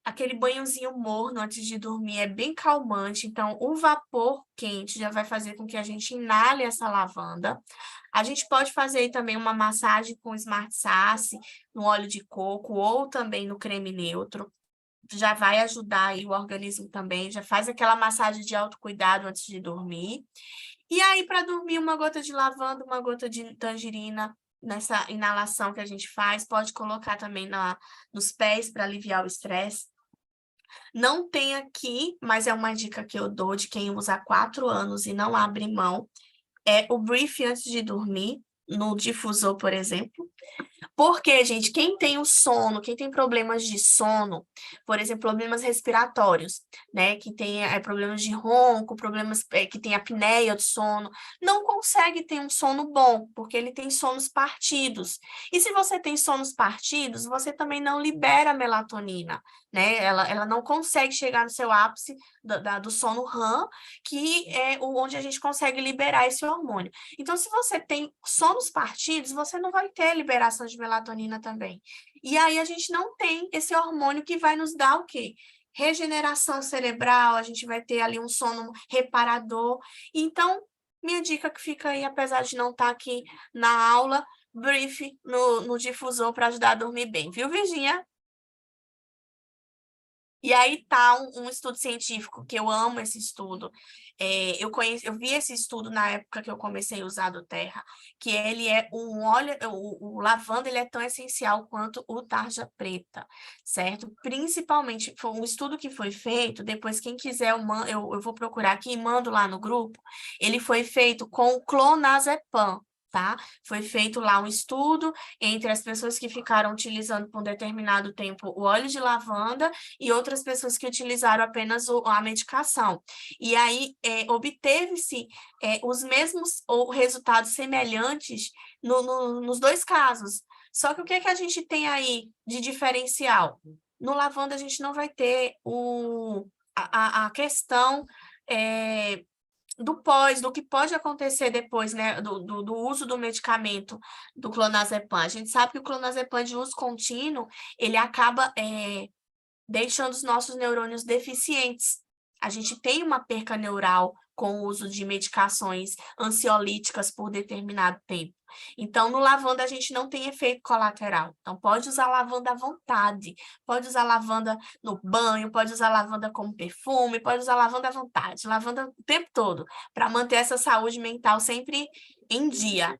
Aquele banhozinho morno antes de dormir é bem calmante, então o vapor quente já vai fazer com que a gente inale essa lavanda. A gente pode fazer também uma massagem com Smart Sasse, no óleo de coco ou também no creme neutro. Já vai ajudar aí o organismo também, já faz aquela massagem de autocuidado antes de dormir. E aí, para dormir, uma gota de lavanda, uma gota de tangerina, nessa inalação que a gente faz, pode colocar também nos pés para aliviar o estresse. Não tem aqui, mas é uma dica que eu dou de quem usa há 4 anos e não abre mão, é o brief antes de dormir, no difusor, por exemplo. Porque, gente, quem tem o sono, quem tem problemas de sono, por exemplo, problemas respiratórios, né, que tem problemas de ronco, problemas que tem apneia do sono, não consegue ter um sono bom, porque ele tem sonos partidos. E se você tem sonos partidos, você também não libera melatonina, né? Ela não consegue chegar no seu ápice do sono REM, que é onde a gente consegue liberar esse hormônio. Então, se você tem sonos partidos, você não vai ter liberação de melatonina também. E aí a gente não tem esse hormônio que vai nos dar o quê? Regeneração cerebral, a gente vai ter ali um sono reparador. Então, minha dica que fica aí, apesar de não estar aqui na aula, brief no difusor para ajudar a dormir bem, viu, Virginia? E aí tá um estudo científico, que eu amo esse estudo. Eu vi esse estudo na época que eu comecei a usar do Terra, que ele é um óleo, o lavanda ele é tão essencial quanto o tarja preta, certo? Principalmente, foi um estudo que foi feito, depois quem quiser eu vou procurar aqui e mando lá no grupo, ele foi feito com o clonazepam, tá? Foi feito lá um estudo entre as pessoas que ficaram utilizando por um determinado tempo o óleo de lavanda e outras pessoas que utilizaram apenas a medicação. E aí obteve-se os mesmos ou resultados semelhantes nos dois casos. Só que o que é que a gente tem aí de diferencial? No lavanda a gente não vai ter a questão do que pode acontecer depois, né, do uso do medicamento do clonazepam. A gente sabe que o clonazepam de uso contínuo, ele acaba deixando os nossos neurônios deficientes. A gente tem uma perca neural com o uso de medicações ansiolíticas por determinado tempo. Então, no lavanda, a gente não tem efeito colateral. Então, pode usar lavanda à vontade. Pode usar lavanda no banho, pode usar lavanda como perfume, pode usar lavanda à vontade. Lavanda o tempo todo, para manter essa saúde mental sempre em dia.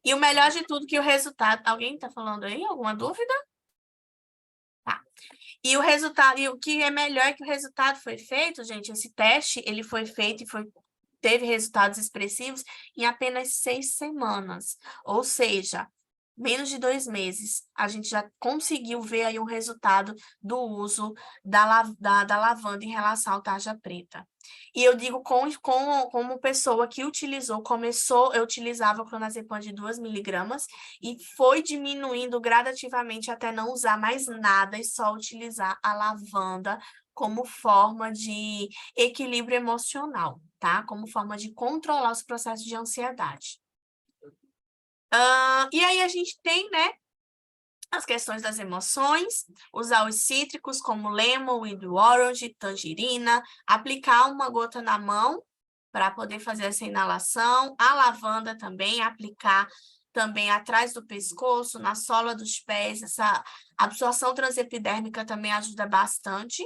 E o melhor de tudo que o resultado... Alguém está falando aí? Alguma dúvida? Tá. E o resultado, e o que é melhor é que o resultado foi feito, gente, esse teste, ele foi feito e teve resultados expressivos em apenas 6 semanas. Ou seja, menos de 2 meses, a gente já conseguiu ver aí um resultado do uso da lavanda em relação ao tarja preta. E eu digo como pessoa que eu utilizava o clonazepam de 2 miligramas e foi diminuindo gradativamente até não usar mais nada e só utilizar a lavanda como forma de equilíbrio emocional, tá? Como forma de controlar os processos de ansiedade. E aí a gente tem, né, as questões das emoções, usar os cítricos como lemon, wind orange, tangerina, aplicar uma gota na mão para poder fazer essa inalação, a lavanda também, aplicar também atrás do pescoço, na sola dos pés, essa absorção transepidérmica também ajuda bastante.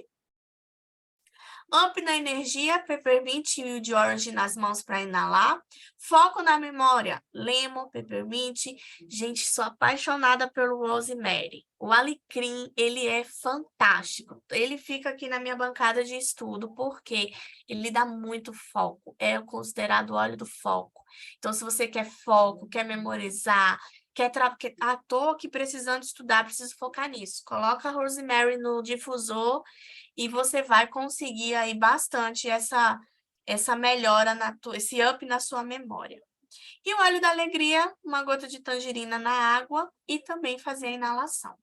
Up na energia, peppermint e wild orange nas mãos para inalar. Foco na memória, lemon, peppermint. Gente, sou apaixonada pelo rosemary. O alecrim, ele é fantástico. Ele fica aqui na minha bancada de estudo, porque ele dá muito foco. É considerado o óleo do foco. Então, se você quer foco, quer memorizar, porque tô aqui precisando estudar, preciso focar nisso. Coloca a rosemary no difusor e você vai conseguir aí bastante essa melhora, esse up na sua memória. E o óleo da alegria, uma gota de tangerina na água e também fazer a inalação.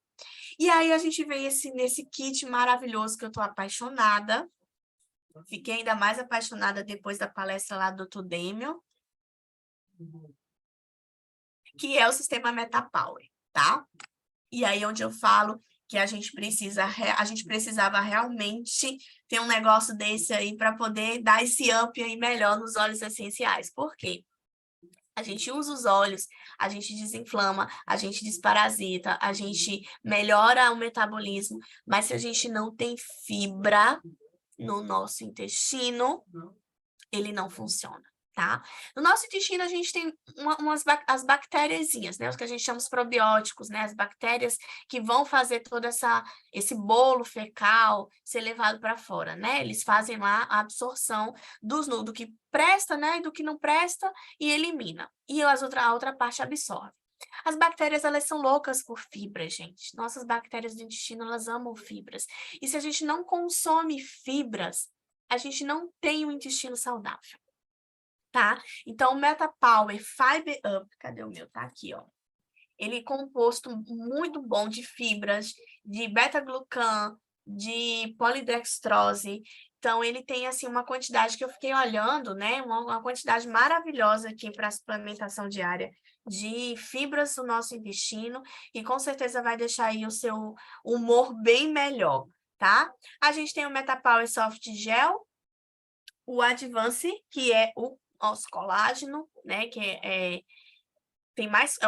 E aí a gente vem nesse kit maravilhoso que eu tô apaixonada. Fiquei ainda mais apaixonada depois da palestra lá do Dr. Demion, que é o sistema MetaPower, tá? E aí onde eu falo que a gente precisava realmente ter um negócio desse aí para poder dar esse up aí melhor nos óleos essenciais. Por quê? A gente usa os óleos, a gente desinflama, a gente desparasita, a gente melhora o metabolismo, mas se a gente não tem fibra, no nosso intestino, ele não funciona, tá? No nosso intestino, a gente tem as bactériazinhas, né? Os que a gente chama de probióticos, né? As bactérias que vão fazer todo esse bolo fecal ser levado para fora, né? Eles fazem lá a absorção do que presta, né? E do que não presta e elimina. E a outra parte absorve. As bactérias, elas são loucas por fibras, gente. Nossas bactérias do intestino, elas amam fibras. E se a gente não consome fibras, a gente não tem um intestino saudável, tá? Então, o MetaPower Fiber Up, cadê o meu? Tá aqui, ó. Ele é composto muito bom de fibras, de beta-glucan, de polidextrose. Então, ele tem, assim, uma quantidade que eu fiquei olhando, né? Uma quantidade maravilhosa aqui para a suplementação diária de fibras do nosso intestino e com certeza vai deixar aí o seu humor bem melhor, tá? A gente tem o MetaPower Soft Gel, o Advance, que é o nosso colágeno, né? Que tem mais,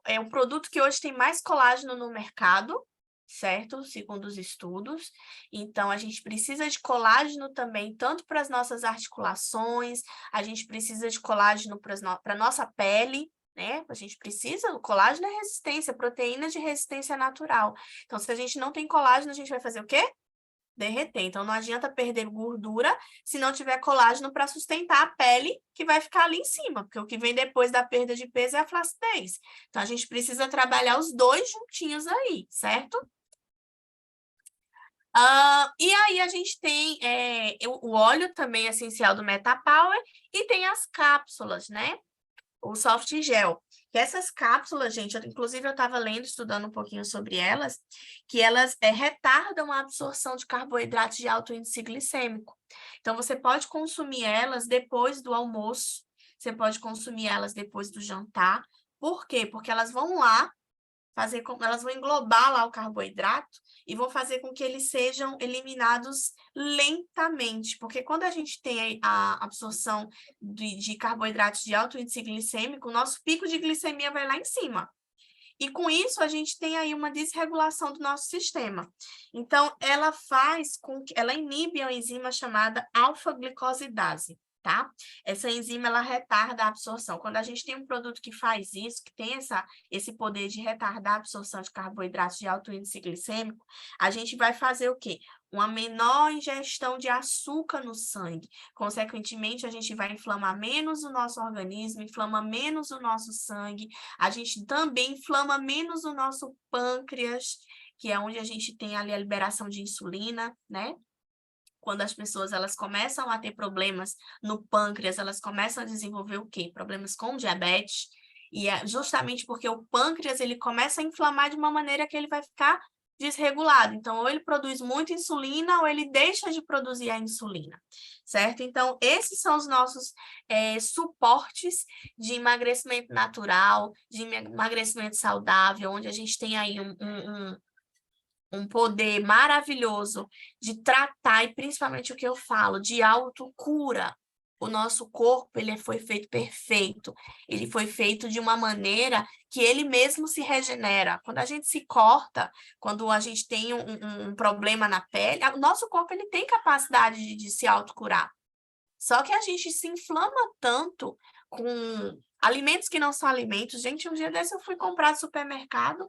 é um produto que hoje tem mais colágeno no mercado, certo? Segundo os estudos. Então, a gente precisa de colágeno também, tanto para as nossas articulações, a gente precisa de colágeno para a nossa pele, né? A gente precisa, o colágeno é resistência, proteína de resistência natural. Então, se a gente não tem colágeno, a gente vai fazer o quê? Derreter. Então, não adianta perder gordura se não tiver colágeno para sustentar a pele que vai ficar ali em cima, porque o que vem depois da perda de peso é a flacidez. Então, a gente precisa trabalhar os dois juntinhos aí, certo? E aí a gente tem o óleo também essencial do MetaPower e tem as cápsulas, né? O soft gel. Que essas cápsulas, gente, inclusive eu estava lendo, estudando um pouquinho sobre elas, que elas retardam a absorção de carboidratos de alto índice glicêmico. Então, você pode consumir elas depois do almoço, você pode consumir elas depois do jantar. Por quê? Porque elas vão lá elas vão englobar lá o carboidrato e vão fazer com que eles sejam eliminados lentamente, porque quando a gente tem a absorção de carboidratos de alto índice glicêmico, o nosso pico de glicemia vai lá em cima. E com isso, a gente tem aí uma desregulação do nosso sistema. Então, ela inibe a enzima chamada alfa-glicosidase. Tá? Essa enzima, ela retarda a absorção. Quando a gente tem um produto que faz isso, que tem esse poder de retardar a absorção de carboidratos de alto índice glicêmico, a gente vai fazer o quê? Uma menor ingestão de açúcar no sangue. Consequentemente, a gente vai inflamar menos o nosso organismo, inflama menos o nosso sangue, a gente também inflama menos o nosso pâncreas, que é onde a gente tem ali a liberação de insulina, né? Quando as pessoas elas começam a ter problemas no pâncreas, elas começam a desenvolver o quê? Problemas com diabetes. E é justamente porque o pâncreas ele começa a inflamar de uma maneira que ele vai ficar desregulado. Então, ou ele produz muita insulina, ou ele deixa de produzir a insulina, certo? Então, esses são os nossos suportes de emagrecimento natural, de emagrecimento saudável, onde a gente tem aí um poder maravilhoso de tratar, e principalmente o que eu falo, de autocura. O nosso corpo, ele foi feito perfeito. Ele foi feito de uma maneira que ele mesmo se regenera. Quando a gente se corta, quando a gente tem um problema na pele, o nosso corpo ele tem capacidade de se autocurar. Só que a gente se inflama tanto com alimentos que não são alimentos. Gente, um dia desse eu fui comprar no supermercado,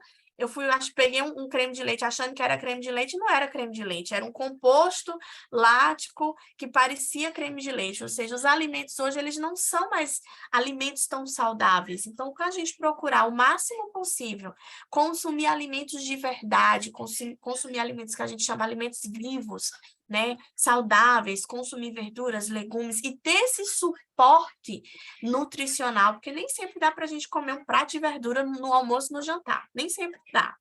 peguei um creme de leite achando que era creme de leite, não era creme de leite, era um composto lático que parecia creme de leite. Ou seja, os alimentos hoje, eles não são mais alimentos tão saudáveis. Então, quando a gente procurar o máximo possível consumir alimentos de verdade, consumir alimentos que a gente chama de alimentos vivos, né, saudáveis, consumir verduras, legumes e ter esse suporte nutricional, porque nem sempre dá para a gente comer um prato de verdura no almoço e no jantar, nem sempre dá.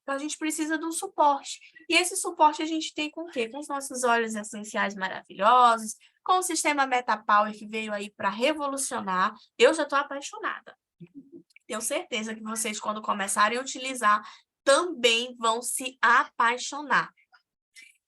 Então, a gente precisa de um suporte. E esse suporte a gente tem com o quê? Com os nossos óleos essenciais maravilhosos, com o sistema MetaPower que veio aí para revolucionar. Eu já estou apaixonada. Tenho certeza que vocês, quando começarem a utilizar, também vão se apaixonar.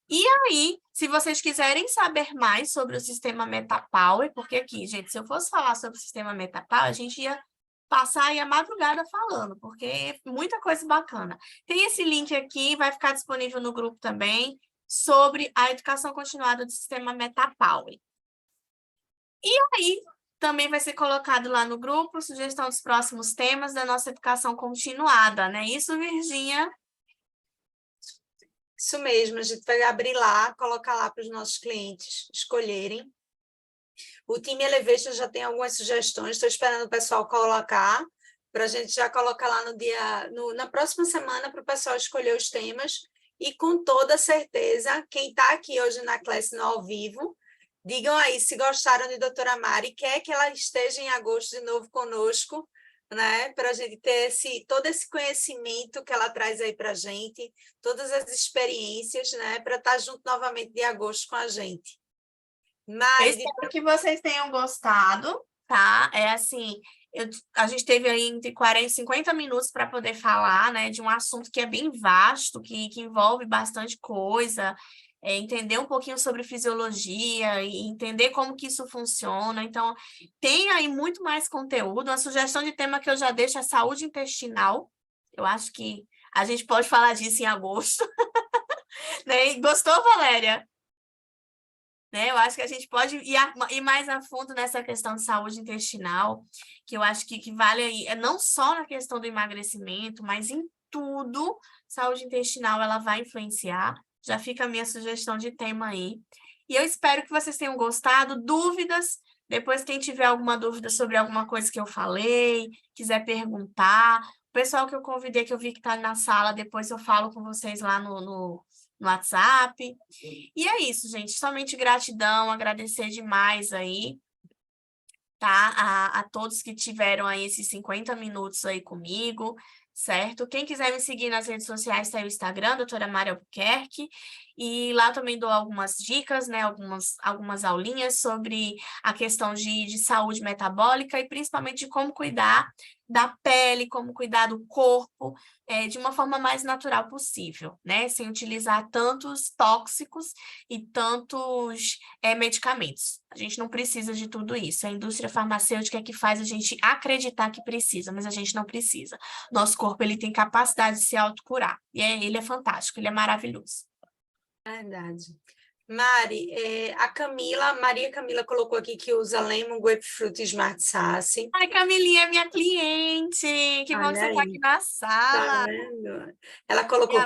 E aí, se vocês quiserem saber mais sobre o sistema MetaPower, porque aqui, gente, se eu fosse falar sobre o sistema MetaPower, a gente ia passar aí a madrugada falando, porque é muita coisa bacana. Tem esse link aqui, vai ficar disponível no grupo também. sobre a educação continuada do sistema Metapower. E aí, também vai ser colocado lá no grupo sugestão dos próximos temas da nossa educação continuada, né? Isso, Virgínia? Isso mesmo, a gente vai abrir lá, colocar lá para os nossos clientes escolherem. O time Elevation já tem algumas sugestões, estou esperando o pessoal colocar, para a gente já colocar lá na próxima semana para o pessoal escolher os temas, e com toda certeza, quem está aqui hoje na classe no ao vivo, digam aí se gostaram de doutora Mari, quer que ela esteja em agosto de novo conosco, né, para a gente ter todo esse conhecimento que ela traz aí para a gente, todas as experiências, né, para estar junto novamente de agosto com a gente. Eu Mari, espero que vocês tenham gostado, tá? É assim, a gente teve aí entre 40 e 50 minutos para poder falar, né, de um assunto que é bem vasto, que envolve bastante coisa, entender um pouquinho sobre fisiologia e entender como que isso funciona. Então, tem aí muito mais conteúdo. Uma sugestão de tema que eu já deixo é saúde intestinal. Eu acho que a gente pode falar disso em agosto. Né? E gostou, Valéria? Né? Eu acho que a gente pode ir mais a fundo nessa questão de saúde intestinal, que eu acho que vale aí, não só na questão do emagrecimento, mas em tudo, saúde intestinal ela vai influenciar. Já fica a minha sugestão de tema aí. E eu espero que vocês tenham gostado. Dúvidas? Depois, quem tiver alguma dúvida sobre alguma coisa que eu falei, quiser perguntar, o pessoal que eu convidei, que eu vi que está na sala, depois eu falo com vocês lá no WhatsApp. E é isso, gente. Somente gratidão, agradecer demais aí, tá? A todos que tiveram aí esses 50 minutos aí comigo, certo? Quem quiser me seguir nas redes sociais, tem o Instagram, doutora Mari Albuquerque, e lá também dou algumas dicas, né? Algumas aulinhas sobre a questão de saúde metabólica e principalmente de como cuidar da pele, como cuidar do corpo, de uma forma mais natural possível, né? Sem utilizar tantos tóxicos e tantos medicamentos. A gente não precisa de tudo isso. A indústria farmacêutica é que faz a gente acreditar que precisa, mas a gente não precisa. Nosso corpo ele tem capacidade de se autocurar. E ele é fantástico, ele é maravilhoso. verdade. Mari, Maria Camila colocou aqui que usa Lemon Grapefruit Smart Sass. Ai, Camilinha é minha cliente. Que bom que Olha você está aqui aí, na tá sala. vendo? Ela colocou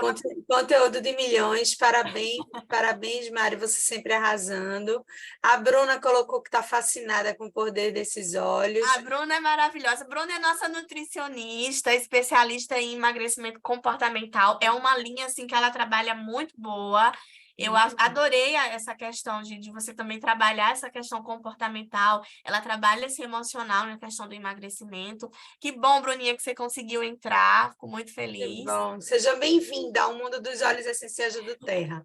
conteúdo de milhões, parabéns, Mari, você sempre arrasando. A Bruna colocou que está fascinada com o poder desses olhos. A Bruna é maravilhosa. A Bruna é nossa nutricionista, especialista em emagrecimento comportamental. É uma linha assim que ela trabalha muito boa. Eu adorei essa questão de você também trabalhar essa questão comportamental. Ela trabalha esse emocional na questão do emagrecimento. Que bom, Bruninha, que você conseguiu entrar. Fico muito Que feliz. bom, seja bem-vinda ao mundo dos óleos essenciais do Terra.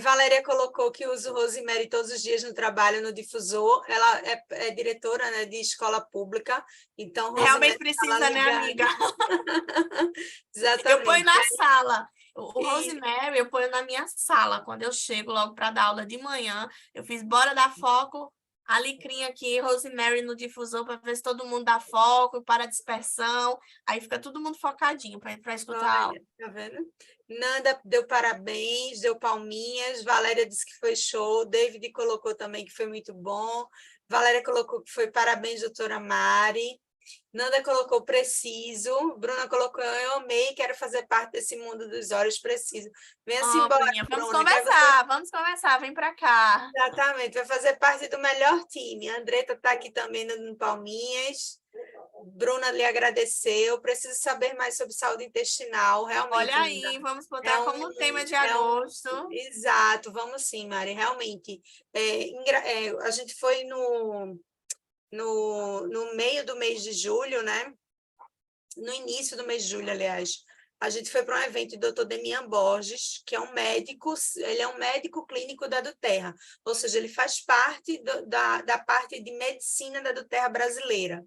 Valéria colocou que usa o Rosemary todos os dias no trabalho, no difusor. Ela é diretora, né, de escola pública, então Realmente Rosemary está lá precisa, né, amiga? ligada. Eu ponho Exatamente. na sala. O E Rosemary, eu ponho na minha sala. Quando eu chego logo para dar aula de manhã, eu fiz bora dar foco, alecrim aqui, Rosemary no difusor, para ver se todo mundo dá foco, para a dispersão. Aí fica todo mundo focadinho para escutar a aula. olha, tá vendo? Nanda deu parabéns, deu palminhas. Valéria disse que foi show. David colocou também que foi muito bom. Valéria colocou que foi parabéns, doutora Mari. Nanda colocou preciso. Bruna colocou eu amei, quero fazer parte desse mundo dos olhos, preciso. Venha-se embora, Bruninha, Bruna, que aí você vamos conversar, vem para cá. exatamente vai fazer parte do melhor time. A Andreta está aqui também no Palminhas. Bruna lhe agradeceu. Preciso saber mais sobre saúde intestinal, realmente, Olha Nanda. aí, vamos É botar como tema de um, agosto. exato, vamos sim, Mari, realmente. A gente foi no meio do mês de julho, né? No início do mês de julho, aliás, a gente foi para um evento do Dr. Demian Borges, que é um médico, ele é um médico clínico da Eduterra, ou seja, ele faz parte da parte de medicina da Eduterra brasileira.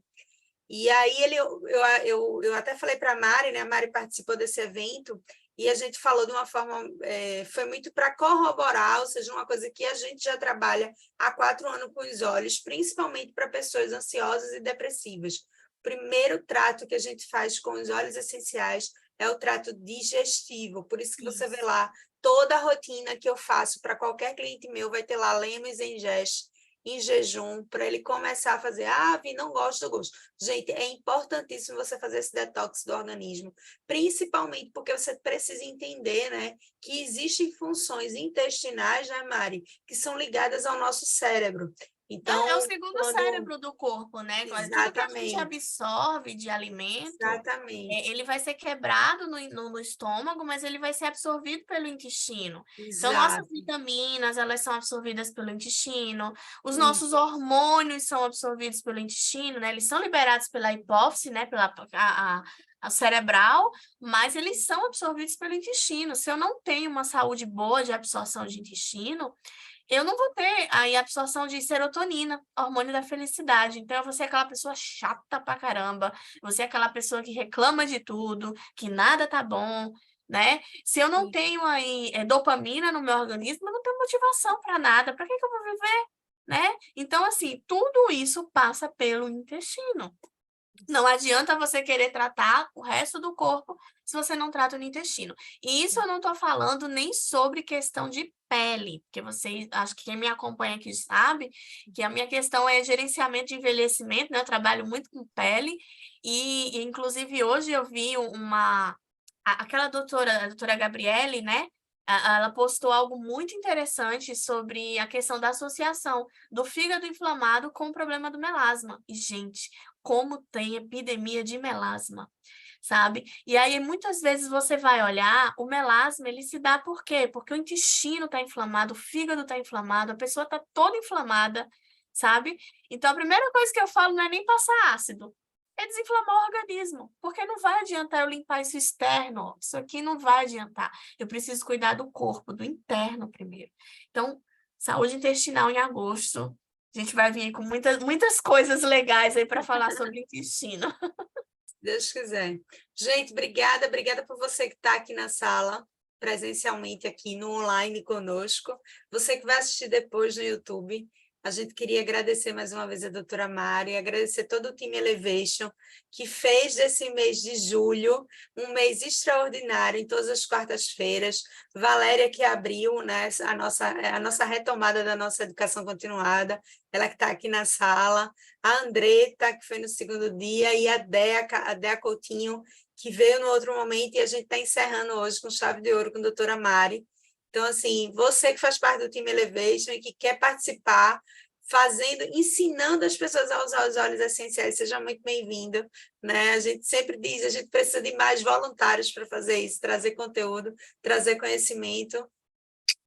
E aí eu até falei para a Mari, né? A Mari participou desse evento, e a gente falou de uma forma, foi muito para corroborar, ou seja, uma coisa que a gente já trabalha há 4 anos com os olhos, principalmente para pessoas ansiosas e depressivas. O primeiro trato que a gente faz com os óleos essenciais é o trato digestivo. Por isso que você vê lá, toda a rotina que eu faço para qualquer cliente meu vai ter lá Lemos em Ingest, em jejum, para ele começar a fazer, Vi, não gosto do gosto. Gente, é importantíssimo você fazer esse detox do organismo, principalmente porque você precisa entender, né, que existem funções intestinais, né, Mari, que são ligadas ao nosso cérebro. Então, É o segundo cérebro do corpo, né? Tudo que a gente Exatamente, absorve de alimento, exatamente, ele vai ser quebrado no estômago, mas ele vai ser absorvido pelo intestino. Então, nossas exato. vitaminas, elas são absorvidas pelo intestino, os nossos Isso, hormônios são absorvidos pelo intestino, né? Eles são liberados pela hipófise, né? Pela a cerebral, mas eles são absorvidos pelo intestino. Se eu não tenho uma saúde boa de absorção de intestino, eu não vou ter aí a absorção de serotonina, hormônio da felicidade. Então, eu vou ser aquela pessoa chata pra caramba, você é aquela pessoa que reclama de tudo, que nada tá bom, né? Se eu não tenho aí dopamina no meu organismo, eu não tenho motivação para nada. Para que eu vou viver, né? Então, assim, tudo isso passa pelo intestino. Não adianta você querer tratar o resto do corpo se você não trata o intestino. E isso eu não estou falando nem sobre questão de pele, porque vocês, acho que quem me acompanha aqui sabe que a minha questão é gerenciamento de envelhecimento, né? Eu trabalho muito com pele inclusive, hoje eu vi aquela doutora, a doutora Gabriele, né? Ela postou algo muito interessante sobre a questão da associação do fígado inflamado com o problema do melasma. E, gente, como tem epidemia de melasma, sabe? E aí, muitas vezes você vai olhar, o melasma, ele se dá por quê? Porque o intestino está inflamado, o fígado está inflamado, a pessoa está toda inflamada, sabe? Então, a primeira coisa que eu falo não é nem passar ácido, é desinflamar o organismo, porque não vai adiantar eu limpar isso externo, isso aqui não vai adiantar. Eu preciso cuidar do corpo, do interno primeiro. Então, saúde intestinal em agosto. A gente vai vir aí com muitas coisas legais aí para falar sobre intestino. se Deus quiser. Gente, obrigada por você que está aqui na sala, presencialmente aqui no online conosco. Você que vai assistir depois no YouTube. A gente queria agradecer mais uma vez a doutora Mari, agradecer todo o time Elevation, que fez desse mês de julho um mês extraordinário, em todas as quartas-feiras. Valéria, que abriu, né, a nossa retomada da nossa educação continuada, ela que está aqui na sala, a Andretta, que foi no segundo dia, e a Dea Coutinho, que veio no outro momento, e a gente está encerrando hoje com chave de ouro com a doutora Mari. Então, assim, você que faz parte do time Elevation e que quer participar, ensinando as pessoas a usar os óleos essenciais, seja muito bem-vindo, né? A gente sempre diz, a gente precisa de mais voluntários para fazer isso, trazer conteúdo, trazer conhecimento.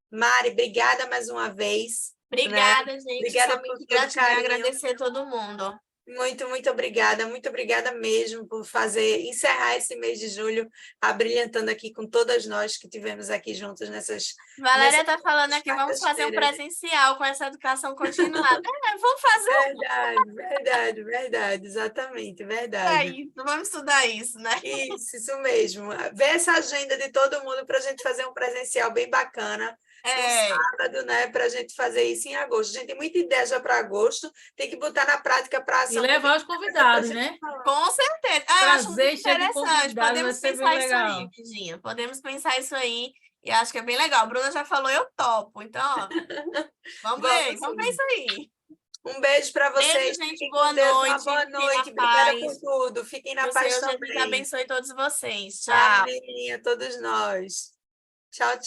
Mari, obrigada mais uma vez. Obrigada, Né? gente. Obrigada por Somente todo o gratidão, carinho. agradecer a todo mundo. Muito obrigada mesmo por encerrar esse mês de julho, abrilhantando aqui com todas nós que tivemos aqui juntos Valéria nessas está falando aqui, vamos fazer um quartas-feiras. presencial com essa educação continuada. Vamos fazer Verdade, exatamente, verdade. isso, vamos estudar isso, né? Isso mesmo. Vê essa agenda de todo mundo para a gente fazer um presencial bem bacana, no sábado, né? Para a gente fazer isso em agosto. A gente tem muita ideia já para agosto, tem que botar na prática para a E ação. levar os convidados, né? Com certeza. Eu acho muito Prazer, cheio de interessante. convidados, vai Podemos ser bem pensar isso aí, legal. Virginia. Podemos pensar isso aí. E acho que é bem legal. A Bruna já falou, eu topo. Então, ó, Vamos vamos ver sim. isso aí. Um beijo para Beijo, vocês. gente. Fiquem Boa com Deus. Uma noite. boa Fiquem na noite. Obrigada por paz. tudo. Fiquem Que na o paz Senhor Jesus também. abençoe todos vocês. Tchau. Amém a todos nós. Tchau.